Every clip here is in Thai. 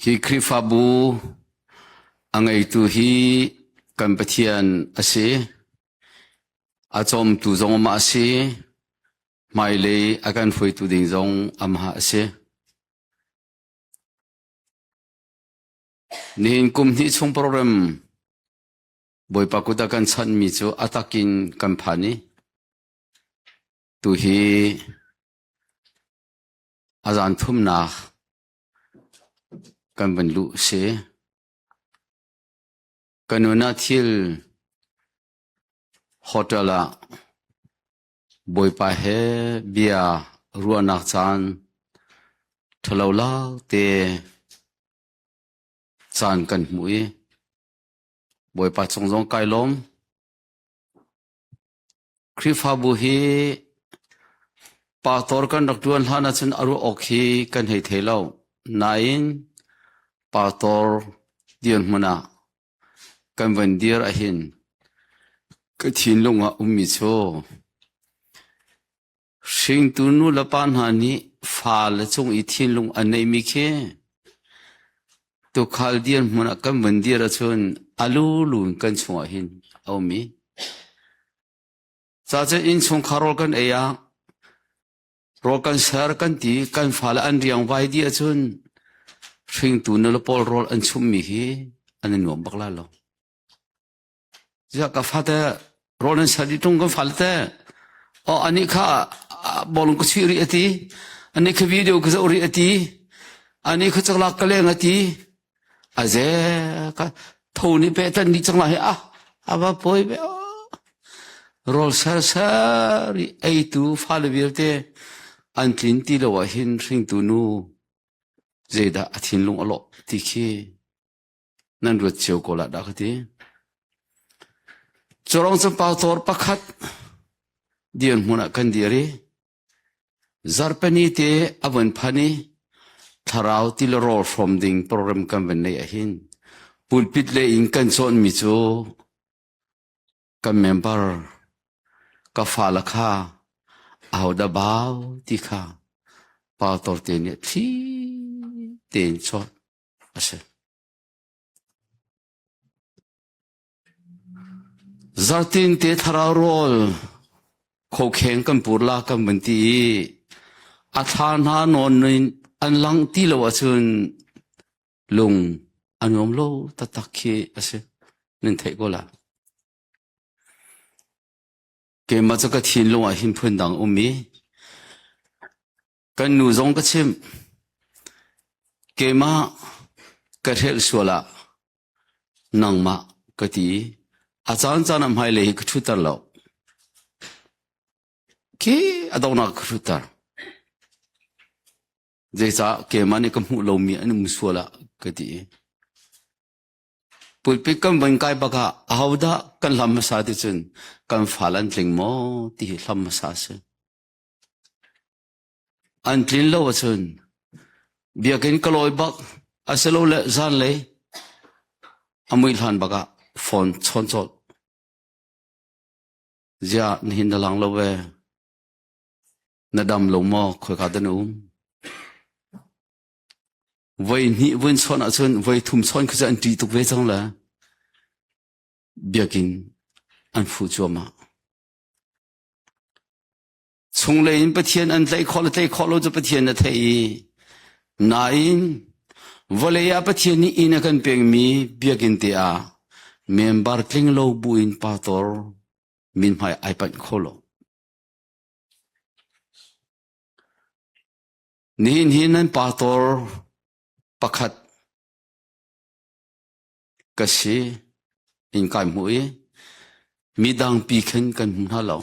hi krifabu angai tu hi kan pathian ase achom tu zong ma ase mai le akan foi tu ding zong amha ase nin kum ni chung program boy pakuta kan chan mi chu atakin kan phani tu hi azan thum na kan ban lu se kanuna thil hotela boy pa he bia ruanak chan thalola te chan kan mui boy pa chongjong kailom krifa bu hi pa tor kan doktuan hana chun aru okhi kan hei thelo nain pa tor dion muna kan van dir ahin ka thin lunga ummi cho sing tu nu la pan hani fa la chung I thin lung anei mi khe to khal dian muna kan van dir a chun alu lun kan chung ahin awmi cha cha in chung kharol kan eya ro kan sar kan ti kan fala an riang vai dia chun sing tu nu la pol rol an chum mi hi an nuam bakla lo ja ka fata rolan sadi tung kan falte o ani kha bolung ko chiri ati ani kha video ko uri ati ani kha chakla kaleng ati aje ka thoni pe tan ni changla he aba poi be rol sar sari ai tu fal virte an tin ti lo hin sing tu nu zeda athin lung alo ti khi nan ru cheu ko la da khati chorong sa pa tor pakhat dian huna kan diari zarpani te avan phani tharau til roll from ding program kan ban nei ahin pulpit le in kan son mi chu kan member ka fala kha au da baw ti kha pa tor te ne thi ten chot ase zartin te tharau roll kho kheng kan purla kan banti athan ha non nin an lang ti lo achun lung anom lo tatakhi ase nin thei gola ke ma cha ka thin lo a hin phun dang umi kan nu zong ka chim ke ma ka thel suala nang ma ka ti achan chan am hai le ka thu tar lo ke adona ka thu tar jesa ke mani kam hu lo mi an mu suala ka ti pulpi kam ban kai baka ahawda kan lam sa ti chun kan falan tling mo ti lam sa se an tlin lo chun biakin kaloi bak aselo le zan le amui than baka phone chon chol ja hin da lang lo we nadam lo mo khoi ka dan vậy ni vẫn son ở trên vậy thùng son cứ anh đi tục về trong là biakin anh phụ cho mà从来不天安在考了这不天的太nain volaya不天你ina kan peng mi biakin te a member kling lo buin pator min mai ai pan kholo nin hinan pator pakhat kasi in kai mui midang pi khen kan halo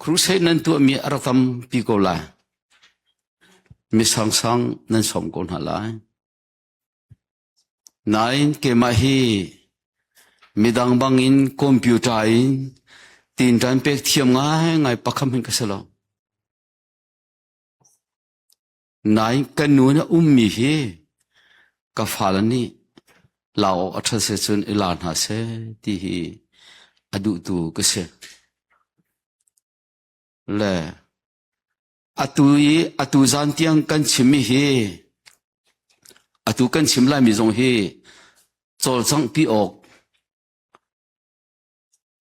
crusade nan tu mi aratam pi ko la mi sang sang nan som kon hala nain ke mahi midang bangin computer in tin tan pek thiam ngai pakham hin kasalo nai kanuna ummi hi ka falani lao atha se chun ilan ha se ti hi adu tu ka se le atu zan tiang kan chimi hi atu kan chim lai mi zong hi chol chang pi ok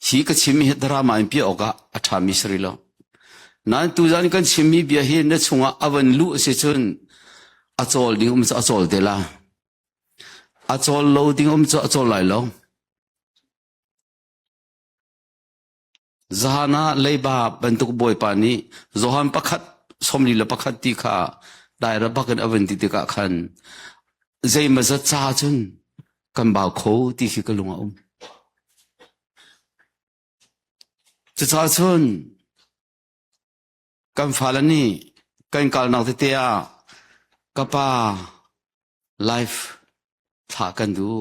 hi ka chimi hi drama in pi oka atha mi sri lo nan tu zan kan chimi bia hi na chunga awan lu se chun achol ding cha achol de la achol lo ding cha achol lai lo zahana leiba bantuk boy pani zohan pakhat somli la pakhat ti kha daira bakan awan ti ka khan zai ma za cha chun kan ba kho ti khi ka lunga cha chun kan falani kan kal nak te ya kapa life tha kan du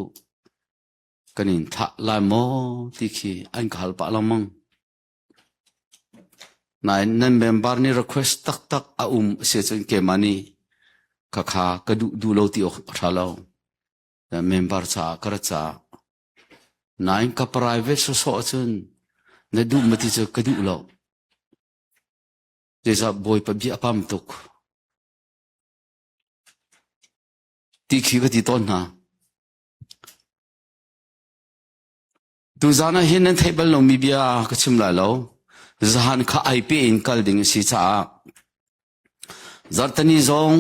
kanin tha la mo ti khi an kal pa lamang nai nan member ni request tak a se chen ke mani kha ka du lo ti ok thalo the member cha kar cha nai ka private so chun na du mati cha ka du lo desa boy pa bi apam tok ti khi ka ti ton na tu zana hin an table lo mi bia ka chim la lo zahan kha ip in kal ding si cha zartani zong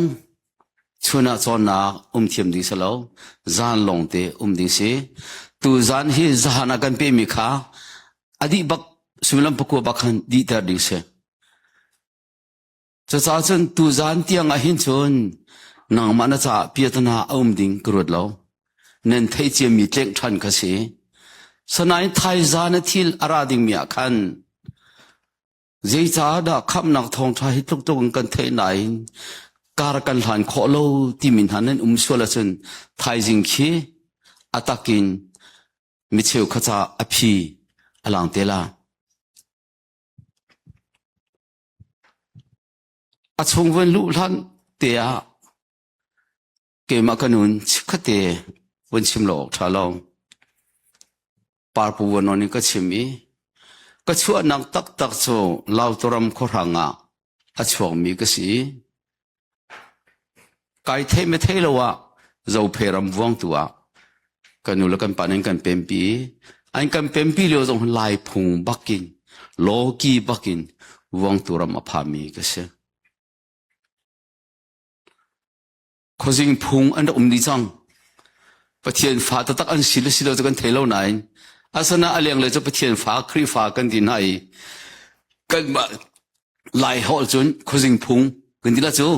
chuna chona thiam ding salo zan long te ding si tu zan hi zahana kan pe mi kha adi bak sulam pakwa bakhan di tar ding se cha chen tu zan tiang a hin chun nang mana cha piatana ding krut lo nen thai che mi tleng than kha si sanai thai zan thil ara ding mi khan zai cha da kham nak thong tha hi tuk tuk kan thai nai kar kan hlan kho lo ti min hanen swala chen thai jing khi atakin mi cheu kha aphi alang tela achung wen lu hlan te a ke ma kanun chikhate wen chim lo thalong par pu won oni ka chimi ka chu nak tak chu law toram kho ranga a chuang mi ka si kai thei me thei lowa zo pheram wang tuwa kanula kan panen kan pempi an kan pempi lo zong lai phung bakin loki bakin wang turam aphami ka se khojing phung an ni chang pathian fa ta tak an silo kan thelo nai asana aleng le cho pathian fa khri fa kan din hai kan ma lai hol chun khojing phung kan dila chu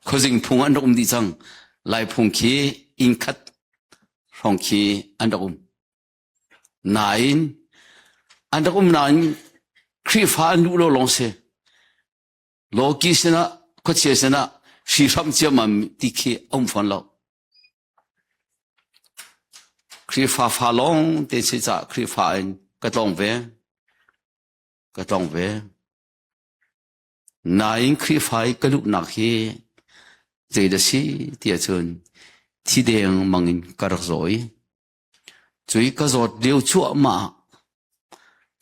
khojing phung an ni chang lai phung khi in khat rong khi an nain an nain khri fa an lu lo long se loki sena khoche sena shi ram che mam ti khi fan lo khri fa long te se cha khri fa in ka tong ve nain khri fa ka lu na khi je da si ti chun thi deng mangin kar zoi chui ka zot deu chu ma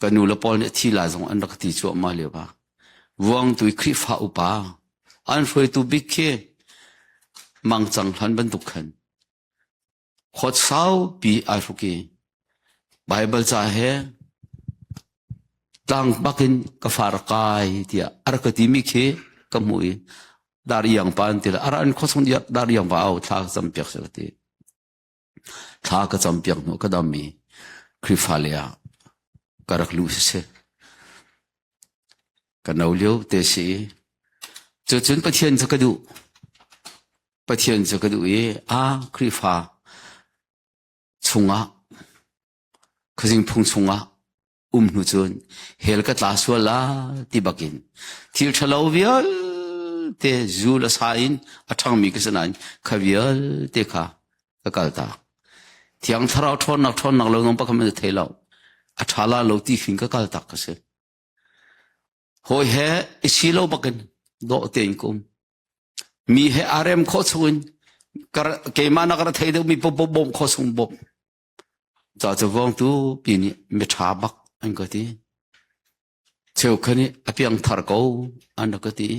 kanu la pol ne thi la zong an rak ti chu ma le ba wang tui khri fa upa an foi tu big khe mang chang hlan ban tu khan khot sau pi a fuki bible cha he tang bakin ka far kai tia ar ka ti mi khe ka mui dar yang pan ti ar an khosong dia dar yang ba au tha sam pek sa ti tha ka cham pek no ka dam mi khri fa le a karak lu se ka nau liu te si cho chun pathian cha ka du e a khri fa chunga khajing phung chunga nu chun hel ka tla swala ti bakin thil thalo vial te zula sain athang mi kasanan khavial te kha ka kalta thiang tharau thon nak lo ngom pa kham de thelo athala lo ti khing ka kalta ka se hoi he isilo bakin do te inkum mi he arem kho chuin kar ke mana kar thei de mi bom kho sum bom cha wong tu pi ni me tha bak an ko ti cheu khani apiang thar ko an ko ti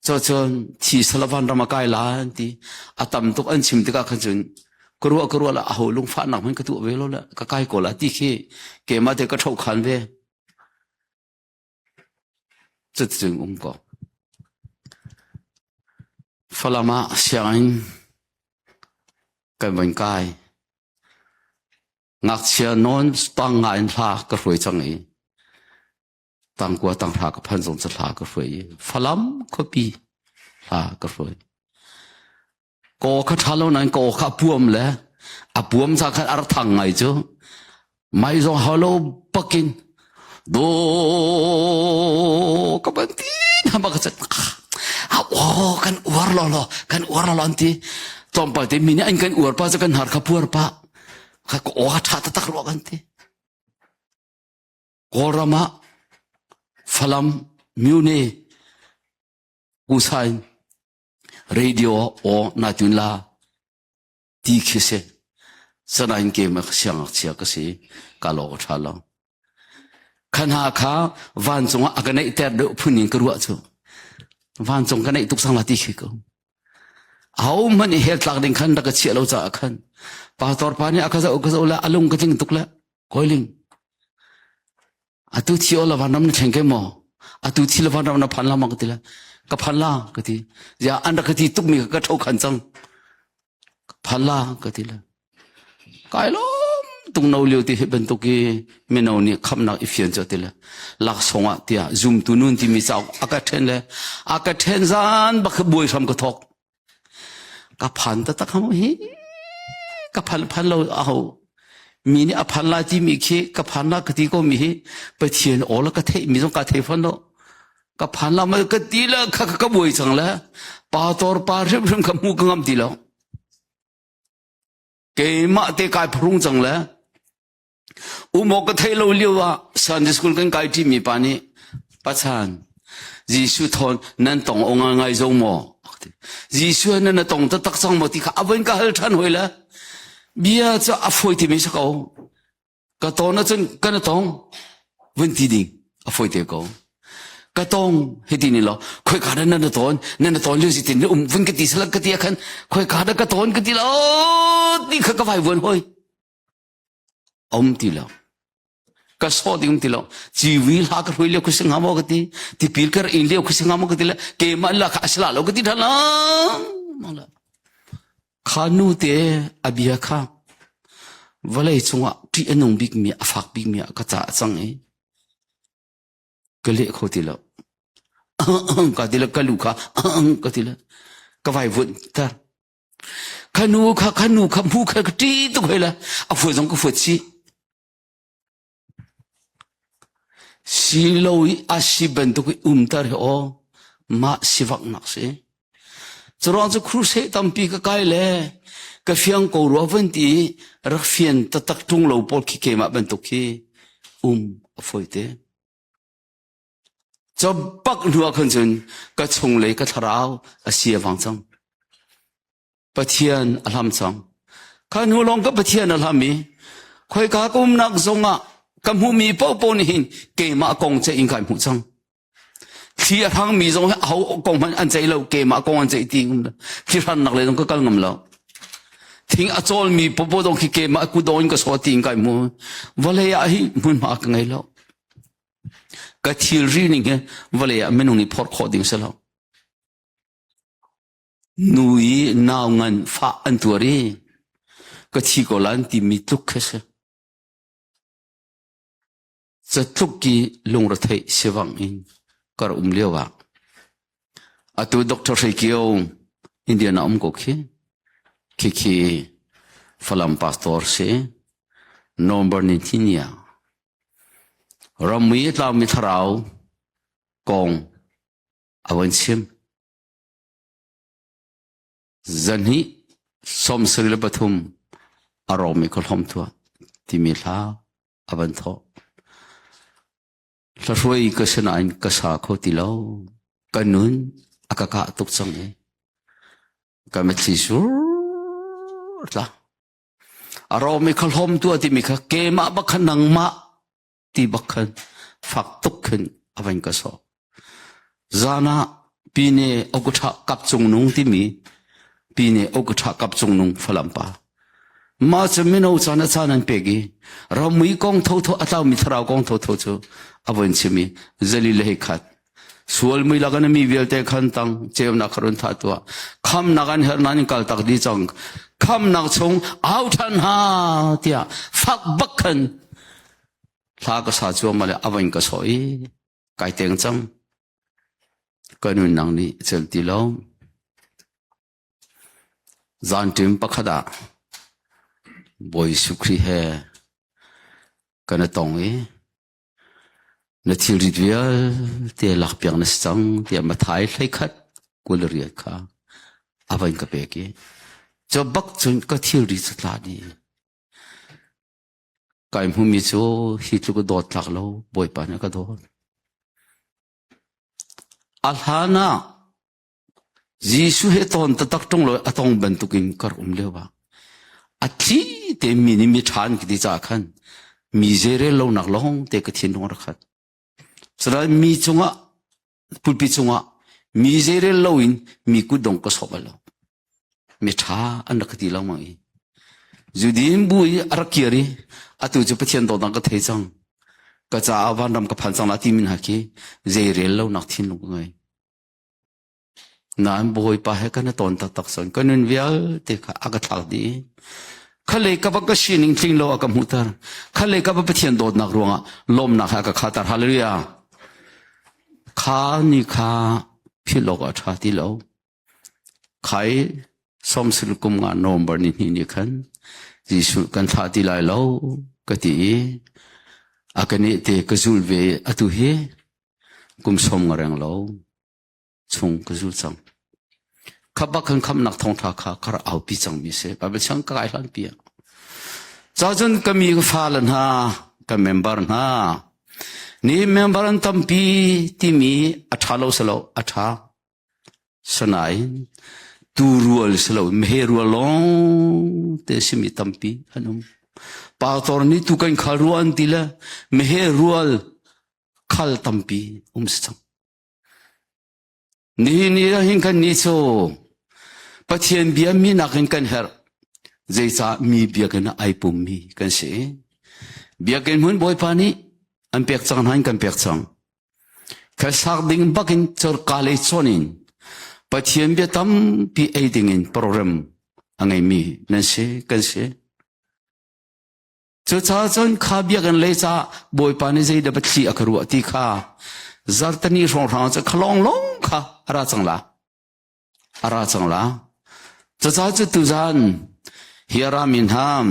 cho chon thi salavan ramakai la ti atam tuk an chim tika khajun kurwa la aho lung fa nak man ka tu velo la ka kai ko la ti khe ke ma te ka thau khan ve chut chung ko falama siang kan ban kai ngak chia non tang ngai thla ka roi chang ei tang kwa tang thla ka phan jong cha thla ka roi falam ko pi thla ka roi ko kha thalo nan ko kha puam le a puam sa kha ar thang ngai chu mai zo halo pakin do ka ban ti na ba ka cha a o kan war lo kan war lo anti tom pa te mini an kan war pa cha kan har kha puar pa kha ko o tha ta tak ro kan ti korama falam mune usain radio o natun la ti khise sanain ke ma siang chia ka si ka lo tha lo khana kha van chunga aganai ter de phunin ka ruwa chu van chung ka nei tuk sang la ti khi ko au man he tlak ding khan da ka chia lo cha khan pastor pa ni akaza la alung ka ting tuk la koiling atu thi ola vanam na thengke mo atu thi la vanam na phanla ma ka tila ka phanla ka ti ya anda ka ti tuk mi ka thau khan chang phanla ka tila kai lo tung no liu ti ben to ki meno ni khamna ifian cha tila lak songa tia zoom tu nun ti mi chau aka then zan ba kha boi sam ka thok ka phan ta kham hi ka phan lo a ho mi ni a phan la ti mi khi ka phan la ka ti ko mi hi pa thien ol ka the mi jong ka the phan lo ka phan la ma ka ti la ka boi chang la pa tor pa rem ka mu ka ngam ti lo ke ma te kai phrung chang la u mo ka thei lo liu wa Sunday school kan kai ti mi pa ni pa chan jisu thon nan tong onga ngai zo mo jisu nan na tong ta tak chang mo ti kha awen ka hal than hoila bia cha afoi ti mi sa ko ka to na chen ka na tong wen ti ding afoi te ko ka tong he ti ni lo khoi ka na na ton lu si tin wen ka ti sala ka ti khan khoi ka da ka ton ka ti lo ti kha ka vai wen hoi ti lo ka so ding ti lo ji wi la ka hoi le ku sing ha mo ka ti pil kar in le ku sing ha mo ka ti la ke ma la kha asla lo ka ti thala mala khanu te abia kha walai chunga ti anong big mi afak big mi ka cha chang e kale kho ti lo ka ti la kalu kha ka ti la ka vai vun tar khanu kha mu kha ti tu khela a fu jong ka fu chi si loi a si ben tu ki tar ho ma sivak nak se churang chu crusade tampi ka kai le ka fiang ko ro ven ti ra fian ta tak tung lo pol ki ke ma ben tu ki foite chobak nuwa khan chun ka chung le ka tharau a sia wang chang pathian alam chang khan hu long ka pathian alami khoi ka kum nak zonga kam hu mi po ni hin ke ma kong che in kai mu chang khi hang mi zong hau kong man an chei lo ke ma kong an chei ting khi ran nak le dong ka kal ngam lo thing a chol mi po dong khi ke ma ku don ka so ting kai mu wale ya hi mun ma ka ngai lo ka thil ri ning he wale ya menung ni phor kho ding se lo nui naw ngan fa an tuari ka thi ko lan ti mi tuk khase cha tuk ki lung ra thai sewang in kar lewa atu doctor Shekio India na ko ki falam pastor se number ni tinia ramui tla mi tharau kong awan sim zanhi som srila pathum aromi kol hom tua timila aban tho Sarway ka sanain kasako tilaw kanun akaka tuk sang e kamet si sur la aro mi khalhom tu ati mi kha ke ma bakhan nang ma ti bakhan fak tuk khen avan ka so zana ปีนี้อกชะกับจงนุงที่มีปีนี้อกชะกับจงนุงฝรั่งป่ามาจะไม่เอาจานจานันเปกีเราไม่กองทุ่งอัตรามิตรกองทุ่งจูอาวันชิมีเจลิเลขัดส่วนไม่ลักนั้นมีเวลเตขันตังเจ้านักรุนทัตัวคำนักนั้นเฮนันกัลตักดีจังคำนักชงเอาทันหาเตียฟักบักขันลากษาจัวมาเลยอาวันก็สวยไก่เตียงจังก็นู่นนังนี้เจลตีลงจานทิมปักขดาบอยสุขรีเฮกันตองนาทีรีวิวเตียหลักเปียงนัสจังเตียมาถ่ายให้คัดกุลเรียกค่ะอาวันก็เบกี้จะบักจนก็ที่รีสุดลาดีกายมุมิโจฮิตลูกโดดหลักเราบอยปานก็โดดอัลฮานะยิสุเฮตอนตะตักตรงเลยอะตองบรรทุกินกระอุมเลวะอัดที่เต็มมินิมิชานกิดิจากขันมีเจเรลนักลงเตกทิ้งตรงรักขัดสระมีจงะพูดพิจงะมีเจเรลวินมีกุดงก็สอบแล้วมิชาอันนักตีเราไม่จุดนี้บุยอารักยรีอัตุจุปเทียนตัวนักเทจังก็จะอาวันรำกับพันสังนาทีมินหักเจเรลเรานักทิ้งลงไงน้ำบุยไปให้กันตอนตักสันก็นุ่นเวียเตกอากาศทักดีข้าเลยกับก็ชินิงทิ้งเราอากาศมุตร์ข้าเลยกับเทียนโดดนักรวงลมนักอากาศขาดฮาเลลูยาข้านี่ข้าพิโลกอาชาติเราใครสมศิลกุมงานโนมบาร์นี่ขันยิสุกันชาติลายเราก็ตีอาการนี้เตกจูลเวอตุเฮกุมสมงานเราชงกจูลจังขับบักขันคำนักท่องทักข้าคราเอาปีจังมิเสบาเบชังก็ไอ้ลันปีจ้าจนก็มีก็ฟาลันฮะก็เมมเบอร์นะนี่เมมเบอร์ตั้มปีที่มีอัฐาโลสโลอัฐาสนายตูรัวสโลเมเฮรัวลงเตสิมีตั้มปีอันนั้นป่าตอนนี้ทุกันขารัวอันติละเมเฮรัวขัลตั้มปีสังนี่เราเห็นกันนี่โซ่ปัจเจียนเบียมีนักเห็นกันเหรอใจจะมีเบียกันไอปุ่มมีกันเสียเบียกันเหมือนบอยปานี่อันเปียกจังหันกันเปียกจังแค่สักดิ่งบักินจอร์กาเลชอนินปัจเจียนเบียตั้มปีไอดิ่งินโปรแกรมอันไงมีนั่นเสียกันเสียจะจ้าจนข้าเบียกันเลยจ้าบอยปานี่ใจเดบัตชีอักรัวที่ข้าจัดนี้รองรางจะคลองลงค่ะอะไรจังละจะจ้าจะตุจันเฮียรามินฮาม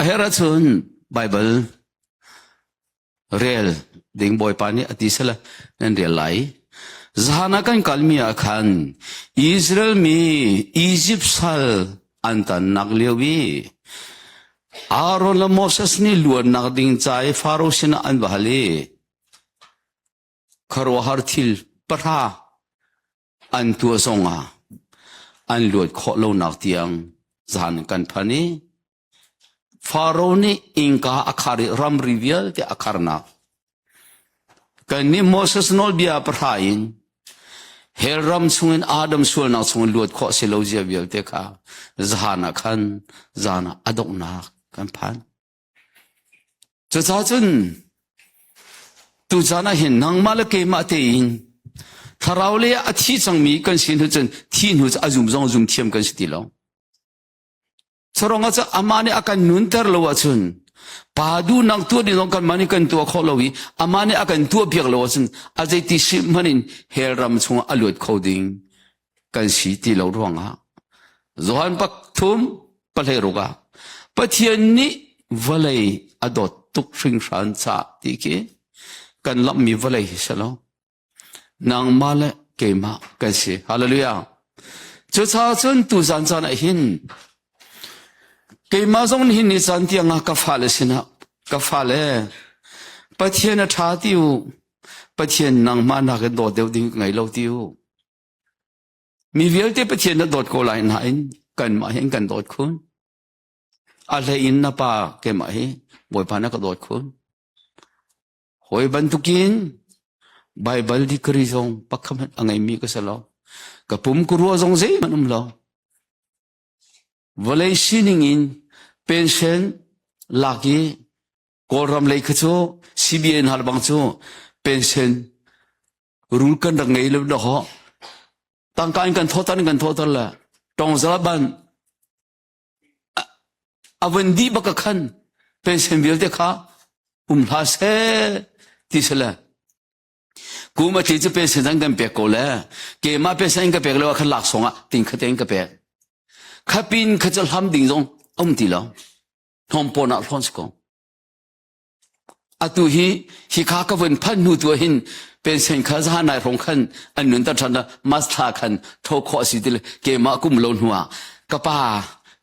เฮรัชุนไบเบิลเรียลดิ่งบอยปานี่อธิษฐานนั่นเรียลไลจานักันคัลมีอาคันอิสราเอลมีอียิปต์สัลอันตันนักเลี้ยวีอารอนและโมเสสนี่ล้วนนักดิ่งใจฟาโรห์ชนะอันบาลีคารวะฮาร์ทิลปะท่าอันตัวทรงอันล้วนขอโลนักเตียงจานกันพันนี้ฟาโรห์นี่อิงกาอัคาริรัมริวิลที่อัคารนักกันนี้โมเสสนอลเบียปะท่าอินเฮรัมสุงอาดัมสุลนักสุงล้วนขอเซโลเจียวิลเตค่ะจานขันจานอดอกนักกันพันจะจ้าจนตุจานะเห็นนางมาลเกมาเตอินถ้าเราเลี้ยอธิจังมีกันสินหุจนที่หุจอาจุมจงจุมเทียมกันสิติลองสรองอาจจะอามานี่อาการนุนเตอร์ลวะจุนปาดูนักตัวนี่ต้องการมันกันตัวขอลวีอามานี่อาการตัวเพียกลวะจุนอาจจะที่สิมันเฮรัมชงอลวดเขาดิ่งกันสิติลองร้องฮะจวนปักทุมปะเลรุกาปะเทียนนี้วลัยอดตุกฟิงชันซาติเกกันลับมีวลัยสลองนางมาเลเกมากันสิฮาเลลูยาจุดท้ายจนตุจันจานหินเกมาจงหินนิจันที่งากาฟาเลสินะกาฟาเลปะเทียนชาติวปะเทียนนางมานักโดดเดียวดิ้งไงเราติวมีเวลที่ปะเทียนโดดโกลายนายกันมาเห็นกันโดดคุณอะไรอินนะป้าเกมาเห็นบ่อยพานักโดดคุณ หอยบันทุกินไบเบิลที่กรีซงปักคำอังไงมีก็สลอกับผมกลัวซงเสียมันลอวลัยชินิงินเป็นเช่นลักกี้กอลรัมเลยขจูซีบีเอ็นฮัลบังจูเป็นเช่นรูลกันดังไงเลยนะฮะตั้งการกันทอตันละตองสลับบันอวันดีบักขันเป็นเช่นเบียร์เด็กข้าลาเซที่สละกูมาที่จะเป็นเช่นกันเปียกกูเลยเกมาเป็นเช่นกันเปียกเลยว่าขันหลักสองติงขัดเองกันเปียกข้าปินข้าจะทำดิ่งตรงตีแล้วทอมปอนักทอนสกองตัวฮีข้าก็เป็นพันหูตัวหินเป็นเช่นข้าจะหานายรองขันอันนั้นตัดชันมาสตาขันทอขอสิทธิ์เกมากุมลนหัวก็ป้า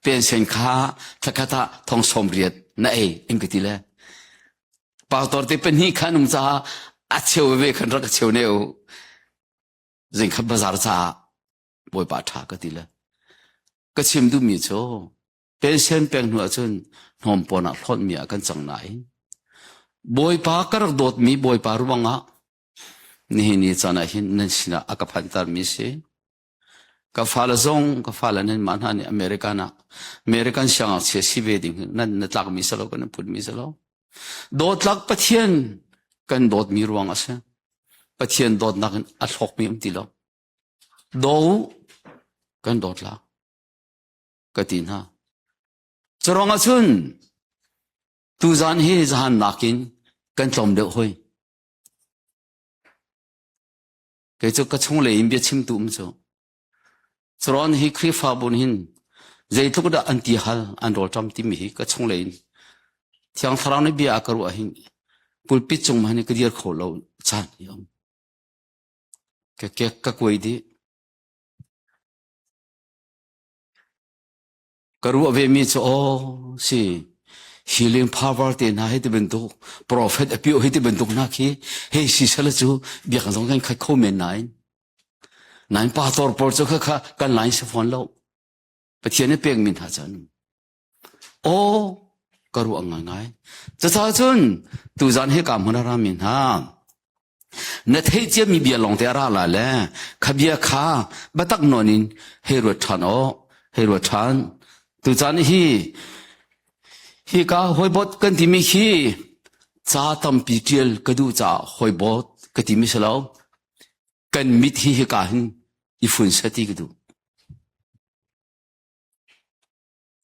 เป็นเช่นข้าถ้าข้าตาทองสมเรียดนั่นเองก็ทีละป่าวตอนที่เป็นนี่ขันจ้าอัจฉริยะขันรักเชียวเนี่ยจิงขับบาซาร์จ้าบอยป่าท่าก็ทีละก็ชิมดูมีโจเป็นเช่นเป็นหัวจนหอมปอนักทอนมีอาการจังไหนบอยป่ากระโดดมีบอยป่ารู้บ้างอ่ะนี่จะน่าหินนั่นสินะอากับพันตามีเสกับฟาลซงกับฟาลนั่นมันฮันอเมริกันช่างเสียชีวิตดิ่งนั่นนัดลักมีสโลกันพูดมีสโลโดดลักปะเทียนกันโดดมีรวงอ่ะเสปะเทียนโดดนักอัดหกมีอันตีแล้วโดกันโดดลักก็ตีน่ะจะรองอ่ะชุนตูจานเฮจานนักินกันจอมเดือดหอยก็จะกระชงเลยอินเบียชิมตุ้มโจสรอนฮีคริฟาบุญหินใจทุกดาอันตีฮัลอันโรจอมติมีกระชงเลยที่อังฟรานเบียอากรุหินปุลปิดจงมันก็เดียร์ขอเราจานยอมก็กวยดีกรุเวมีโจสิ healing power เตนะให้ที่เป็นตุก prophet อภิโอให้ที่เป็นตุกนักฮีเฮ้ยสิเสลจูเบียกันตรงกันใครเข้าเมนนายป้าตอร์ปอร์จูค่ะกันไลน์เสฟอนเราปะเทียนเนี่ยเปียงมินหาจันโอ้กรุอังไงจะท้าจนตูจันให้กำหัวรามินฮะนัดให้เจ้ามีเบียลงเตอราละเลยขบียข้าบัตักนอนินเฮโรทันโอเฮโรทันตูจันฮีก้าหอยบดกันที่มีขี้จ้าทำปีเทียลกระดูจ้าหอยบดกันที่มีสลาวกันมิดฮีก้าหินอีฝุ่นสติกระดู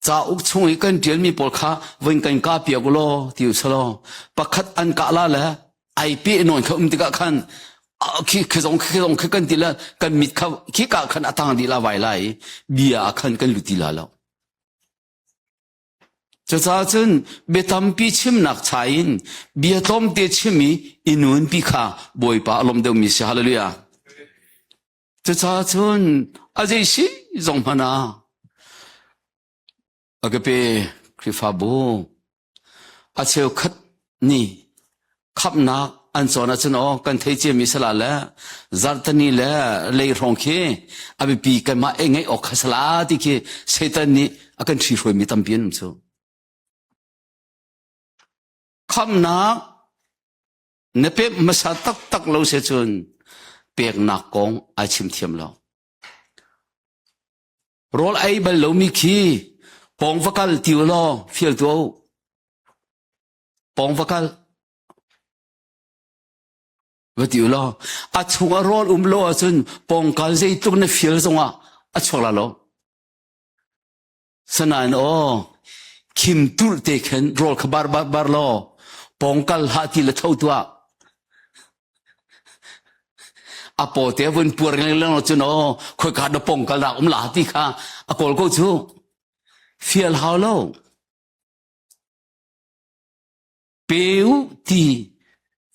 จ้าอุกชงอีกันเดียลมีปอลข้าวันกันกาเปียกุโลที่อุสลาปักขัดอันกาลาละไอปีนอนเขาติกะขันขี้ขจงกันทีละกันมิดเขาขี้กะขันอัตังดีละไว้ไลเบียขันกันลุติลาแล้วจะจ้าจนเบตัมปีชิมนักชายินเบียตอมเตชิมีอินุนปีข้าบอยป้าลมเดวมิสฮาเลลูยาจะจ้าจนอาเจสิจงมานาอากเปคริฟาบูอาเชลขัดนี่ขับนักอันสอนอาจารย์กันเทเจมิสลาละจัตนีละเลยรองเคอาบิปีกันมาเองไงออกขสลาติเคเซตันนี่อากันชีรวยมีตัมเปียนมั้งคำนักเนเปมาสาตักเราเสียจนเปียกนักกองอาชิมเทียมเราโรลไอเบลเรามีขี้ปองฟักลติวล้อฟิลตัวปองฟักลวัติวล้ออัดชัวโรลล้อจนปองกัลใจตุกเนฟิลซงอ่ะอัดชัวละล้อสนานโอคิมตุลเตขันโรลขบาร์บาร์ล้อปองกัลหาติละเท่าตัวอพอเทวันปวดเรื่องนั้นจนโอ้คอยขาดปองกัลละลาติค่ะอพอก็ชูฟีลฮาวโลเปียวที่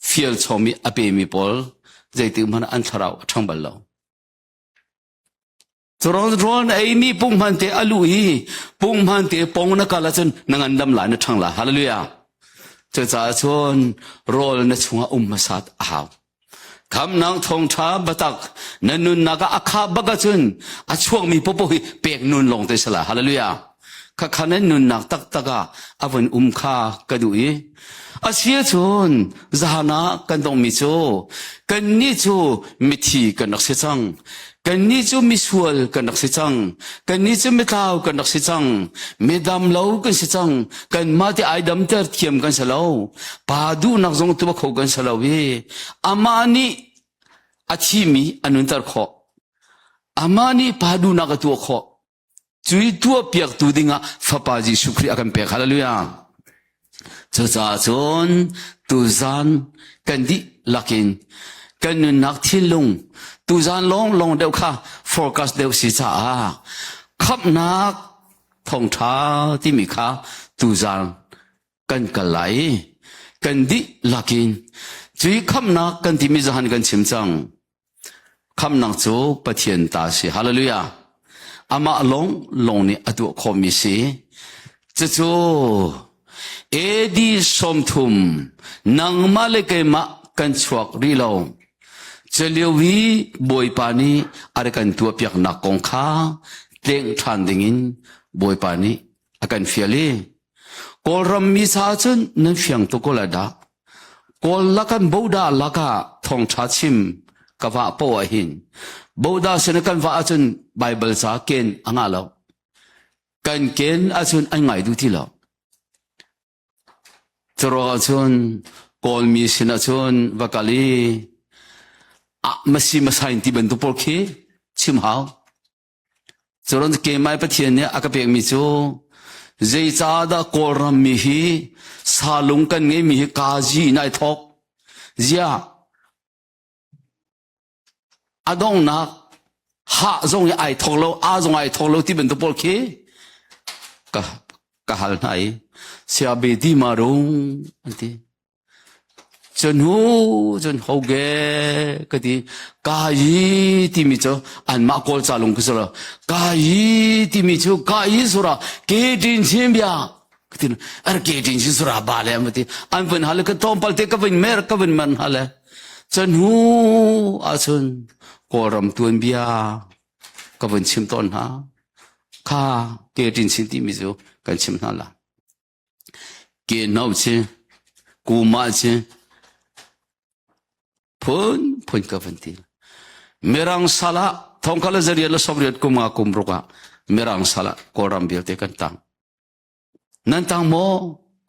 ฟีลชอมีอเปมีปอลใจติมันอันทราวทั้งบัลลร้อนไอ้มีปุ่งมันเตอลุยปุ่งมันเตปองนักละจนนังอันดำหลายนัทั้งละฮาเลลูยาจะจ่าชนโรลนัชงอุมมาสัตอาวคำนางทองช้าบัตักนันนุนนักอาคาบักจุนอาช่วงมีปุ๊บเปียกนุนลงเตสละฮาเลลูยา ข้าขันนั้นนุนนักตักตะกะอวันข้ากระดุยอาเสียชนจานะกันต้องมิโจกันนี่จูมิธีกันนักเสจังกันนี่จูมิสวลกันนักเสจังกันนี่จูมิท้าวกันนักเสจังมิดำเล่ากันเสจังกันมาที่ไอ้ดำเตอร์เทียมกันเสลาปาดูนักจงตัวเขากันเสลาเวอามานี่อาชีมีอนุนเตอร์ขออามานี่ปาดูนักตัวขอจุยตัวเปียกตัวดิ่งอ่ะฟ้าปาจิสุครีอากันเปียกฮาเลลูยาจะจ่าจนตุจานกันดิลักินกันนุนักที่ลงตุจานลงเดียวค่ะ forecast เดียวสิจ้าขับนักท่องท้าที่มีค่ะตุจานกันกันไหลกันดิลักินจุยขับนักกันที่มีจานกันชิมจังขับนักโจปะเทียนตาสิฮาเลลูยาอามาลงนี่อดุคอมิสิจะโจเอดีสมทุมนังมาเลกมากันชวกรีลงจะเลียววีบอยปานีอะไรกันตัวเปียกนักกงข้าเต็งทันดิ่งบอยปานีอากันเฟียลีกอลรำมิซาจนนั่นเฟียงตุกลาดากอลลักันบูดาลักะทองชาชิมกะว่าปอหินบูดาเสนกันว่าจนไบเบิลสาเกนอ่างอาลาวกันเกนอาจนอันไงดูที่เราจรอจนกอลมีสินะจนวักลีมาสิมาใส่ที่เป็นตัวปอลคีชิมหาวจรอนเกมไม่ปะเทียนเนี่ยอากาเปกมิจูเจจาดากอลรัมมีฮีสาลุงกันเงมีฮีกาจีนายทอกเจียอาดงนักหาจงไอทอกโลอาจงไอทอกโลที่เป็นตัวปอลคีกะฮัลไนเสียเบดีมารุงอันที่จนหูเกก็ที่กายที่มีเจ้าอันมาโกลซาลงกุศลกายที่มีเจ้ากายสุราเกดินชิมบยาก็ที่เกดินชิสุราบาเลมันที่อันเป็นฮัลก็ต้องพัลเตก็เป็นเมรก็เป็นมันฮัลจนหูอาจนกอรำตัวเบียก็เป็นชิมต้นฮะข้าเกดินชิมที่มีเจ้ากันชิมนั่นละเกณฑ์เอาเช่กูมาเช่พ้นกับวันที่เมื่อรังสละทองคำละจริยละสมเด็จกุมาคุมรุกะเมื่อรังสละกอรำเบียเตกันตังนั่นตังโม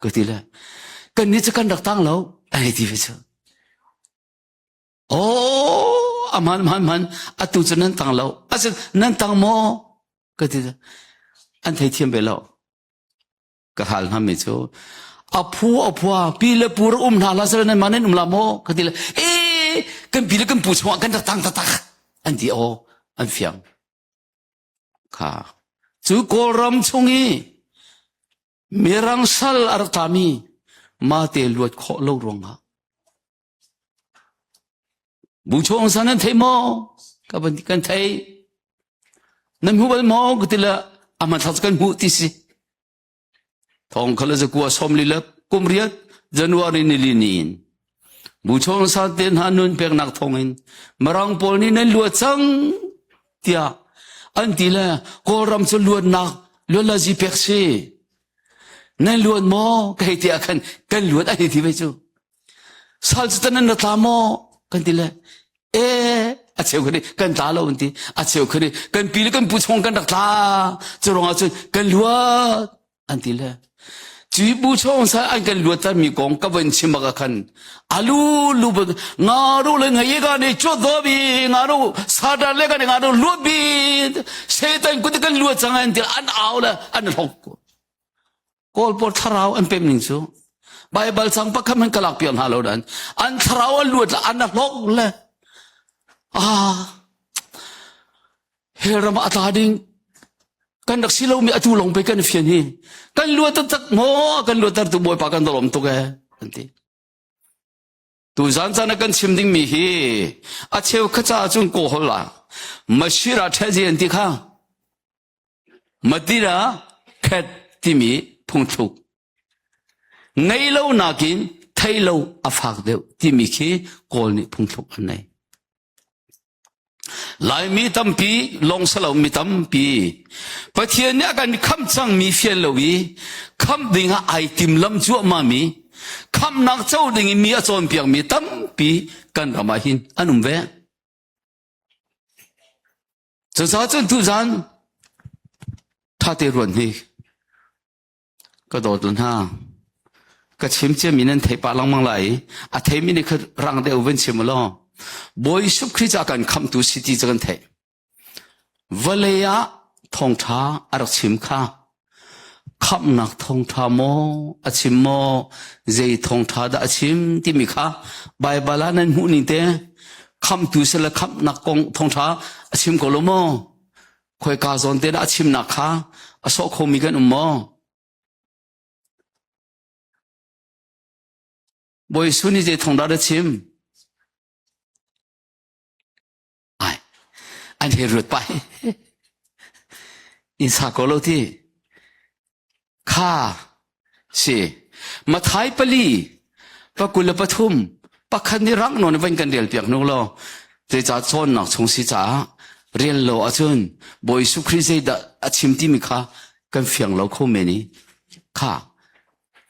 ก็ที่ละกันนี่จะกันดักตังแล้วไอ้ที่วิจารโอ้มันอัตุจะนั่นตังแล้วอาจจะนั่นตังโมก็ที่ละอันไทยเทียมไปแล้วก็หันหาไม่เจออาผัวปีละปูระนาลาสระนั้นมาเนี่ยนุ่มละโมก็ที่ละกันปีละกันปูชวกันตังอันที่อันเฟียงค่ะจูโกรำชงอีเมรังสัลอาร์ตามีมาเตลวดขอเล่ารงฮะบูชงสันนั้นเทโมกับบันทิกันไทยนั่นหัวโมก็ที่ละอามันทัศกันหูที่สิทองคำละจะกัวสมลิลักกุมเรียดจันวารีนิลินีนบูชงสัตเดนฮานุนเปียกนักทองอินมรังปอลนี่นั่นลวดซังเตียอันที่ละกอรำจะลวดนักลวดละจีเปียกเชนั่นลวดโมก็ให้เตียกันลวดไอ้ที่ไปจูสัลสตันนั่นตามโมกันที่ละอาเชียวคนนี้กันตาเราอันที่อาเชียวคนนี้กันปีละกันบูชงกันนักตาจะรองอาจจะกันลวดอันที่ละจีบูชงสัยกันลวดตามีกองกับวันชิมะกันอาลูบงารูเลยไงกันเนี่ยจุดดบีงารูสาดาเลยกันงารูลูบีเซตันกุฏิกันลวดจังอันที่อันเอาละอันหกกอลปอดทาราวอันเป็นหนึ่งสูไบเบิลสังปะคำมันกลักเปียนฮาโลดันอันทาราวอันลวดละอันหกเลยเฮรมาตาดิงกันดักสิเรามีอตุลงไปกันเฟียนี่กันลวดตักโมกันลวดตัดตัวบอยปากันตลอมตัวแกอันที่ตูจันจันกันชิมดิ้งมีฮีอาเชวขจ้าจุนโกฮละมาชิระเทจีอันที่ข้ามาดีระแคที่มีพุงทุกไงเรานักินไทยเราอาฟักเดียวที่มีขี้โกลนี่พุงทุกอันไหน ลายมีตั้มปีลงสลาวมีตั้มปีปะเทียนเนี่ยกันคำจังมีเฟียนเลวีคำดิ่งไอติมลำจั่วมามีคำนักเจ้าดิ่งมีอาจารย์เพียงมีตั้มปีกันรามาหินอันนุ่มเวจะจ้าจนทุจานถ้าเตรวนนี่ก็โดดลงห้าก็ชิมเจมินันเทปาลังมังไหลอาเทมินี่คือรังเดอเวนชิมลอบอยสุขริจาการคำตุสิติจักันเทวเลียทองท้าอรักชิมข้าคำนักทองท้าโมอชิมโมเจทองท้าดาชิมที่มีข้าใบบาลานันหูนิเตคำตุสละคำนักกงทองท้าอชิมโกลโมคอยกาซอนเตนะอชิมนักข้าอสโคมีกันโมบอยสุนิเจทองดาดชิมอันเฮรุดไปอินสากโลที่ข้าเสมาท้ายปลีปกุลปทุมปักขันนิรักนนวันกันเดียลเปียกนุโลเจจ่าโซนนักชงสิจ่าเรียนโลอาจนบอยสุคริเซดอาชิมที่มีข้ากันเฟียงเราโคเมนีข้า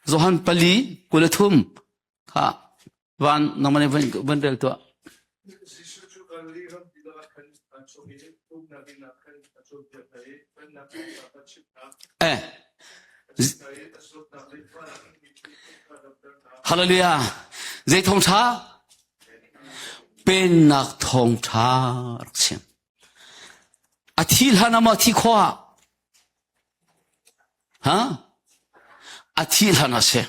โซฮันปลีกุลทุมข้าวันน้องมันวันเดียลตัวฮาเลลูยาเจทองช้าเป็นนักทองช้าเสียงอาทิลฮานามาที่ขวาฮะอาทิลฮานาเสีย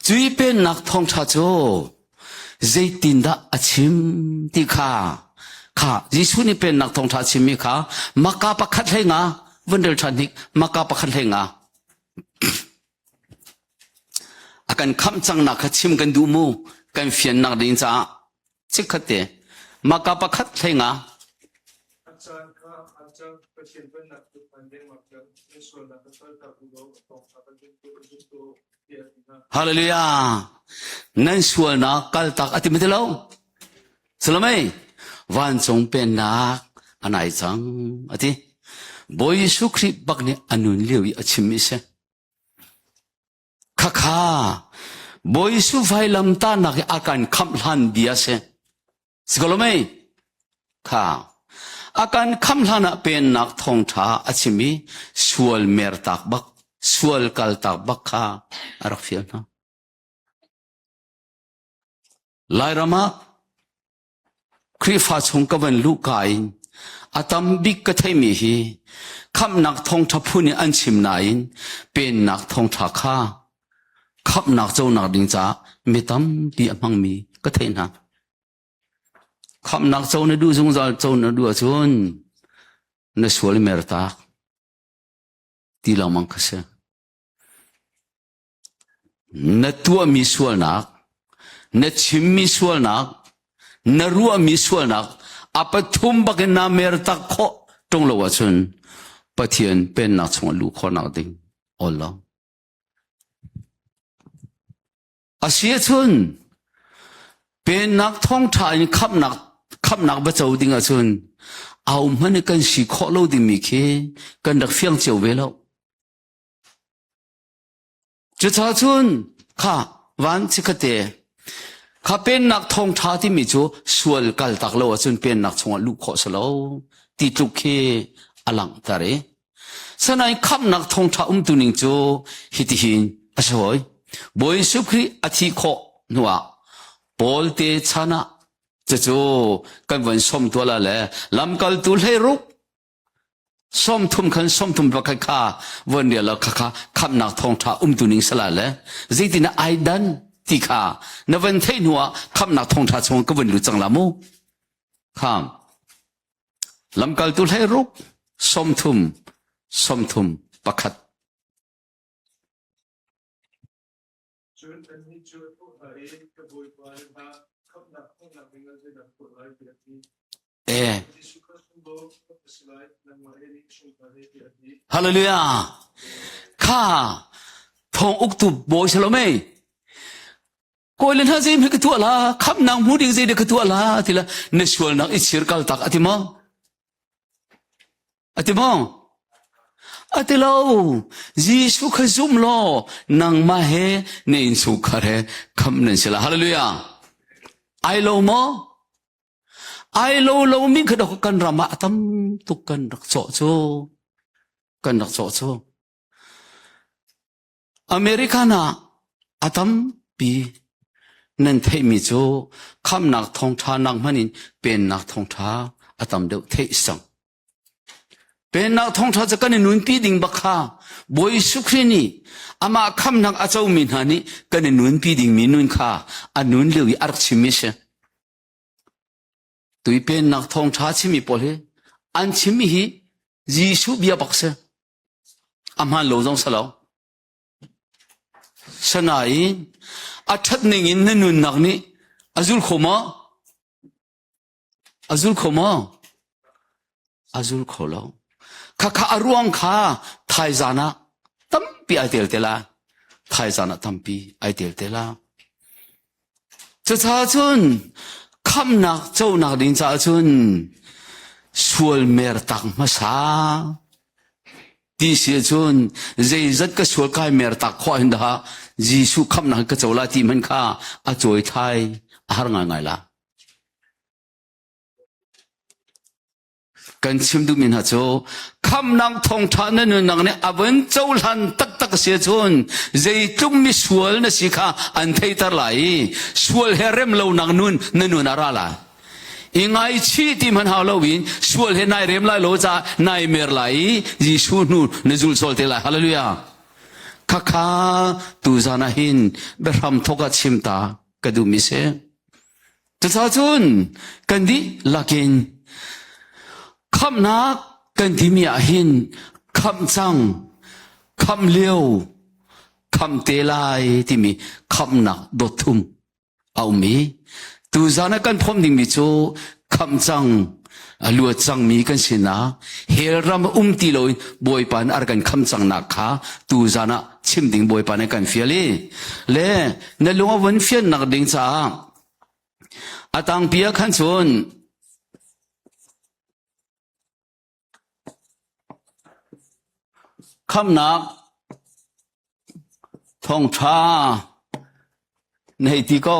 จุยเป็นนักทองช้าโจเจตินดาอาชิมที่ข้ายิสุนี่เป็นนักทองช้าชิมิข้ามักกะปักขัดเลยงาวันเดิลชันนิกมักกะปักขัดเลยงาอาการคำจังนักชิมกันดูมูกันเฟียนนักดินจ้าชิคเตมักกะปักขัดเลยงาฮาเลลูยานั่นส่วนนักกัลตักอธิมิตรเราสลามัยวันจงเป็นนักอันไหนจังอธิบอยสุคริบักเนี่ยอนุนเลียวอชิมิเสข้าบอยสุไฟลำตานักอาการคำลันเบียเสสกลไม่ข้าอาการคำลันเป็นนักทองท้าอชิมิสวลเมรตักบักสวลกัลตักบักข้าอารักฟิลนะไลรามาคริฟาชงกวันลูกไก่อาตมบิกกะเทมีฮีคำนักทองทัพุนิอันชิมนายเป็นนักทองทักข้าคำนักเจ้านักดิงจ้าไม่ตั้มปีอมังมีกะเทนะคำนักเจ้าในดูจงจเจ้าในดูจนในสวลเมรตาตีลามังคเสในตัวมีสวลนักในชิมมีสวลนักนรัวมิสวนักอาปทุมบักนาเมรตักโคตรงละวะชนปะเทียนเป็นนักสวลูกขอนักดิ่งอัลลอฮ์อาเซียชนเป็นนักท่องทายขับนักบัจเจาดิ่งอาชนเอามันกันสิขอเราดิ่งมีเคกันดักเฟียงเจียวเวลาจุดท้ายชนข้าวันสิกเตข้าเป็นนักท่องท้าที่มีจูสวลกัลตักโลจนเป็นนักชงลูกขอสโลติดลุกเคอลังตาเรสนายขับนักท่องท้าตุนิงจูฮิติหินอาศัยบอยสุครีอธิโคนัวปอลเตชนะจะจูกันวันสมตัวละเลยลำกัลตุลเฮรุกสมทุมขันสมทุมบักข้าวันเดียวละข้าขับนักท่องท้าตุนิงสละเลยจิตินะไอดันที่ข้านวันเทนัวคำนักท่องท้าชงก็วันรู้จังละมูข้ามลำกัลตุลให้รุกสมทุมปักขัดฮาเลลูยาข้าทองอุกตุบโบยฉลองไหม ko len ha zim he ketua la kham nang mu ding zai de ketua la tila nasual nang ichir kal tak atimo atilo jisu khazum lo nang ma he ne in su khare kham nen sila hallelujah ai lo mo ai lo min khadok kan rama atam tuk kan rak cho cho Americana atam pi nên thấy mi chỗ khăm nạc thông thà nạc manin bên nạc thông thà atam đều thấy sang bên nạc thông thà chắc cái nun pi ding bạc ha boy sukrini ama khăm nạc achau min hani cái nun pi ding min nun kha anun lưu ark chimise tui bên nạc thông thà chimi pole an chimi hi Jisu bia bakse amhan lo jong salo sanai athat ning in nun nak ni azul kholo kha aruang kha thai jana tampi ai tel tela thai jana tampi ai tel tela cha chun kham nak chau nak ding cha chun sual mer tak ma sa ti se chun zai zat ka sual kai mer tak kho hin da Jisu kham nak ka chawla ti man kha a choi thai har ngai la kan chim du min ha cho kham nang thong tha na nu nang ne awan chau lan tak se chun zai tum mi sual na si kha an thei tar lai sual herem lo nang nun na nu na ra la ingai chi ti man ha lo win sual he nai rem lai lo cha nai mer lai Jisu nu nazul sol te la hallelujah kha tu zana hin beram thoka chimta kadu mi se cha chun kan di lakin kham nak kan di mi a hin kham chang kham leo kham te lai ti mi kham nak do thum au mi tu zana kan phom ding mi chu kham chang alua chang mi kan sina helram ti lo boy pan ar kan kham chang na kha tu zana chim ding boy pan kan fiali le na lunga won fian nak ding cha atang pia khan chun kham nak thong tha nei ti ko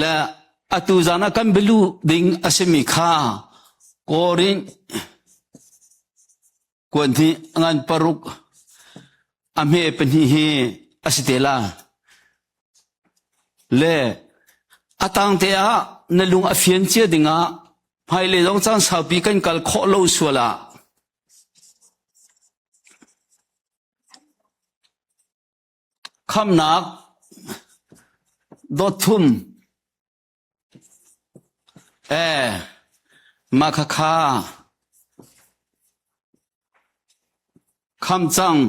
la atu zana kan belu ding asemi kha korin kwanti ngan paruk ame pani he asitela le atang te a nalung afian che dinga phai le jong chang sapi kan kal kho lo suala kham nak do thum ma kha kham chang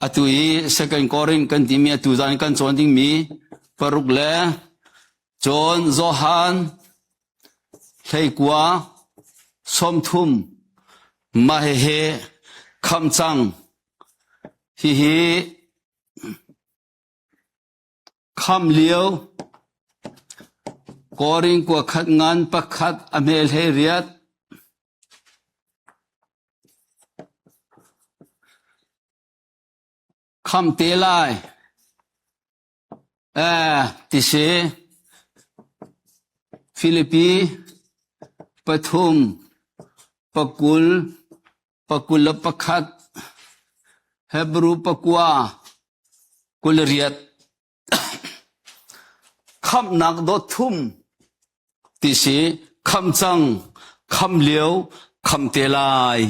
atui second korin kan ti mi atu zan kan chon ding mi paruk le chon zohan thei kwa som thum ma he kham chang hi kham liu korin kwa khat ngan pakhat amel he riat kham te lai ti se Philippi pathum pakul pakhat Hebrew pakwa kulriat kham nak do thum ti se kham chang kham liu kham te lai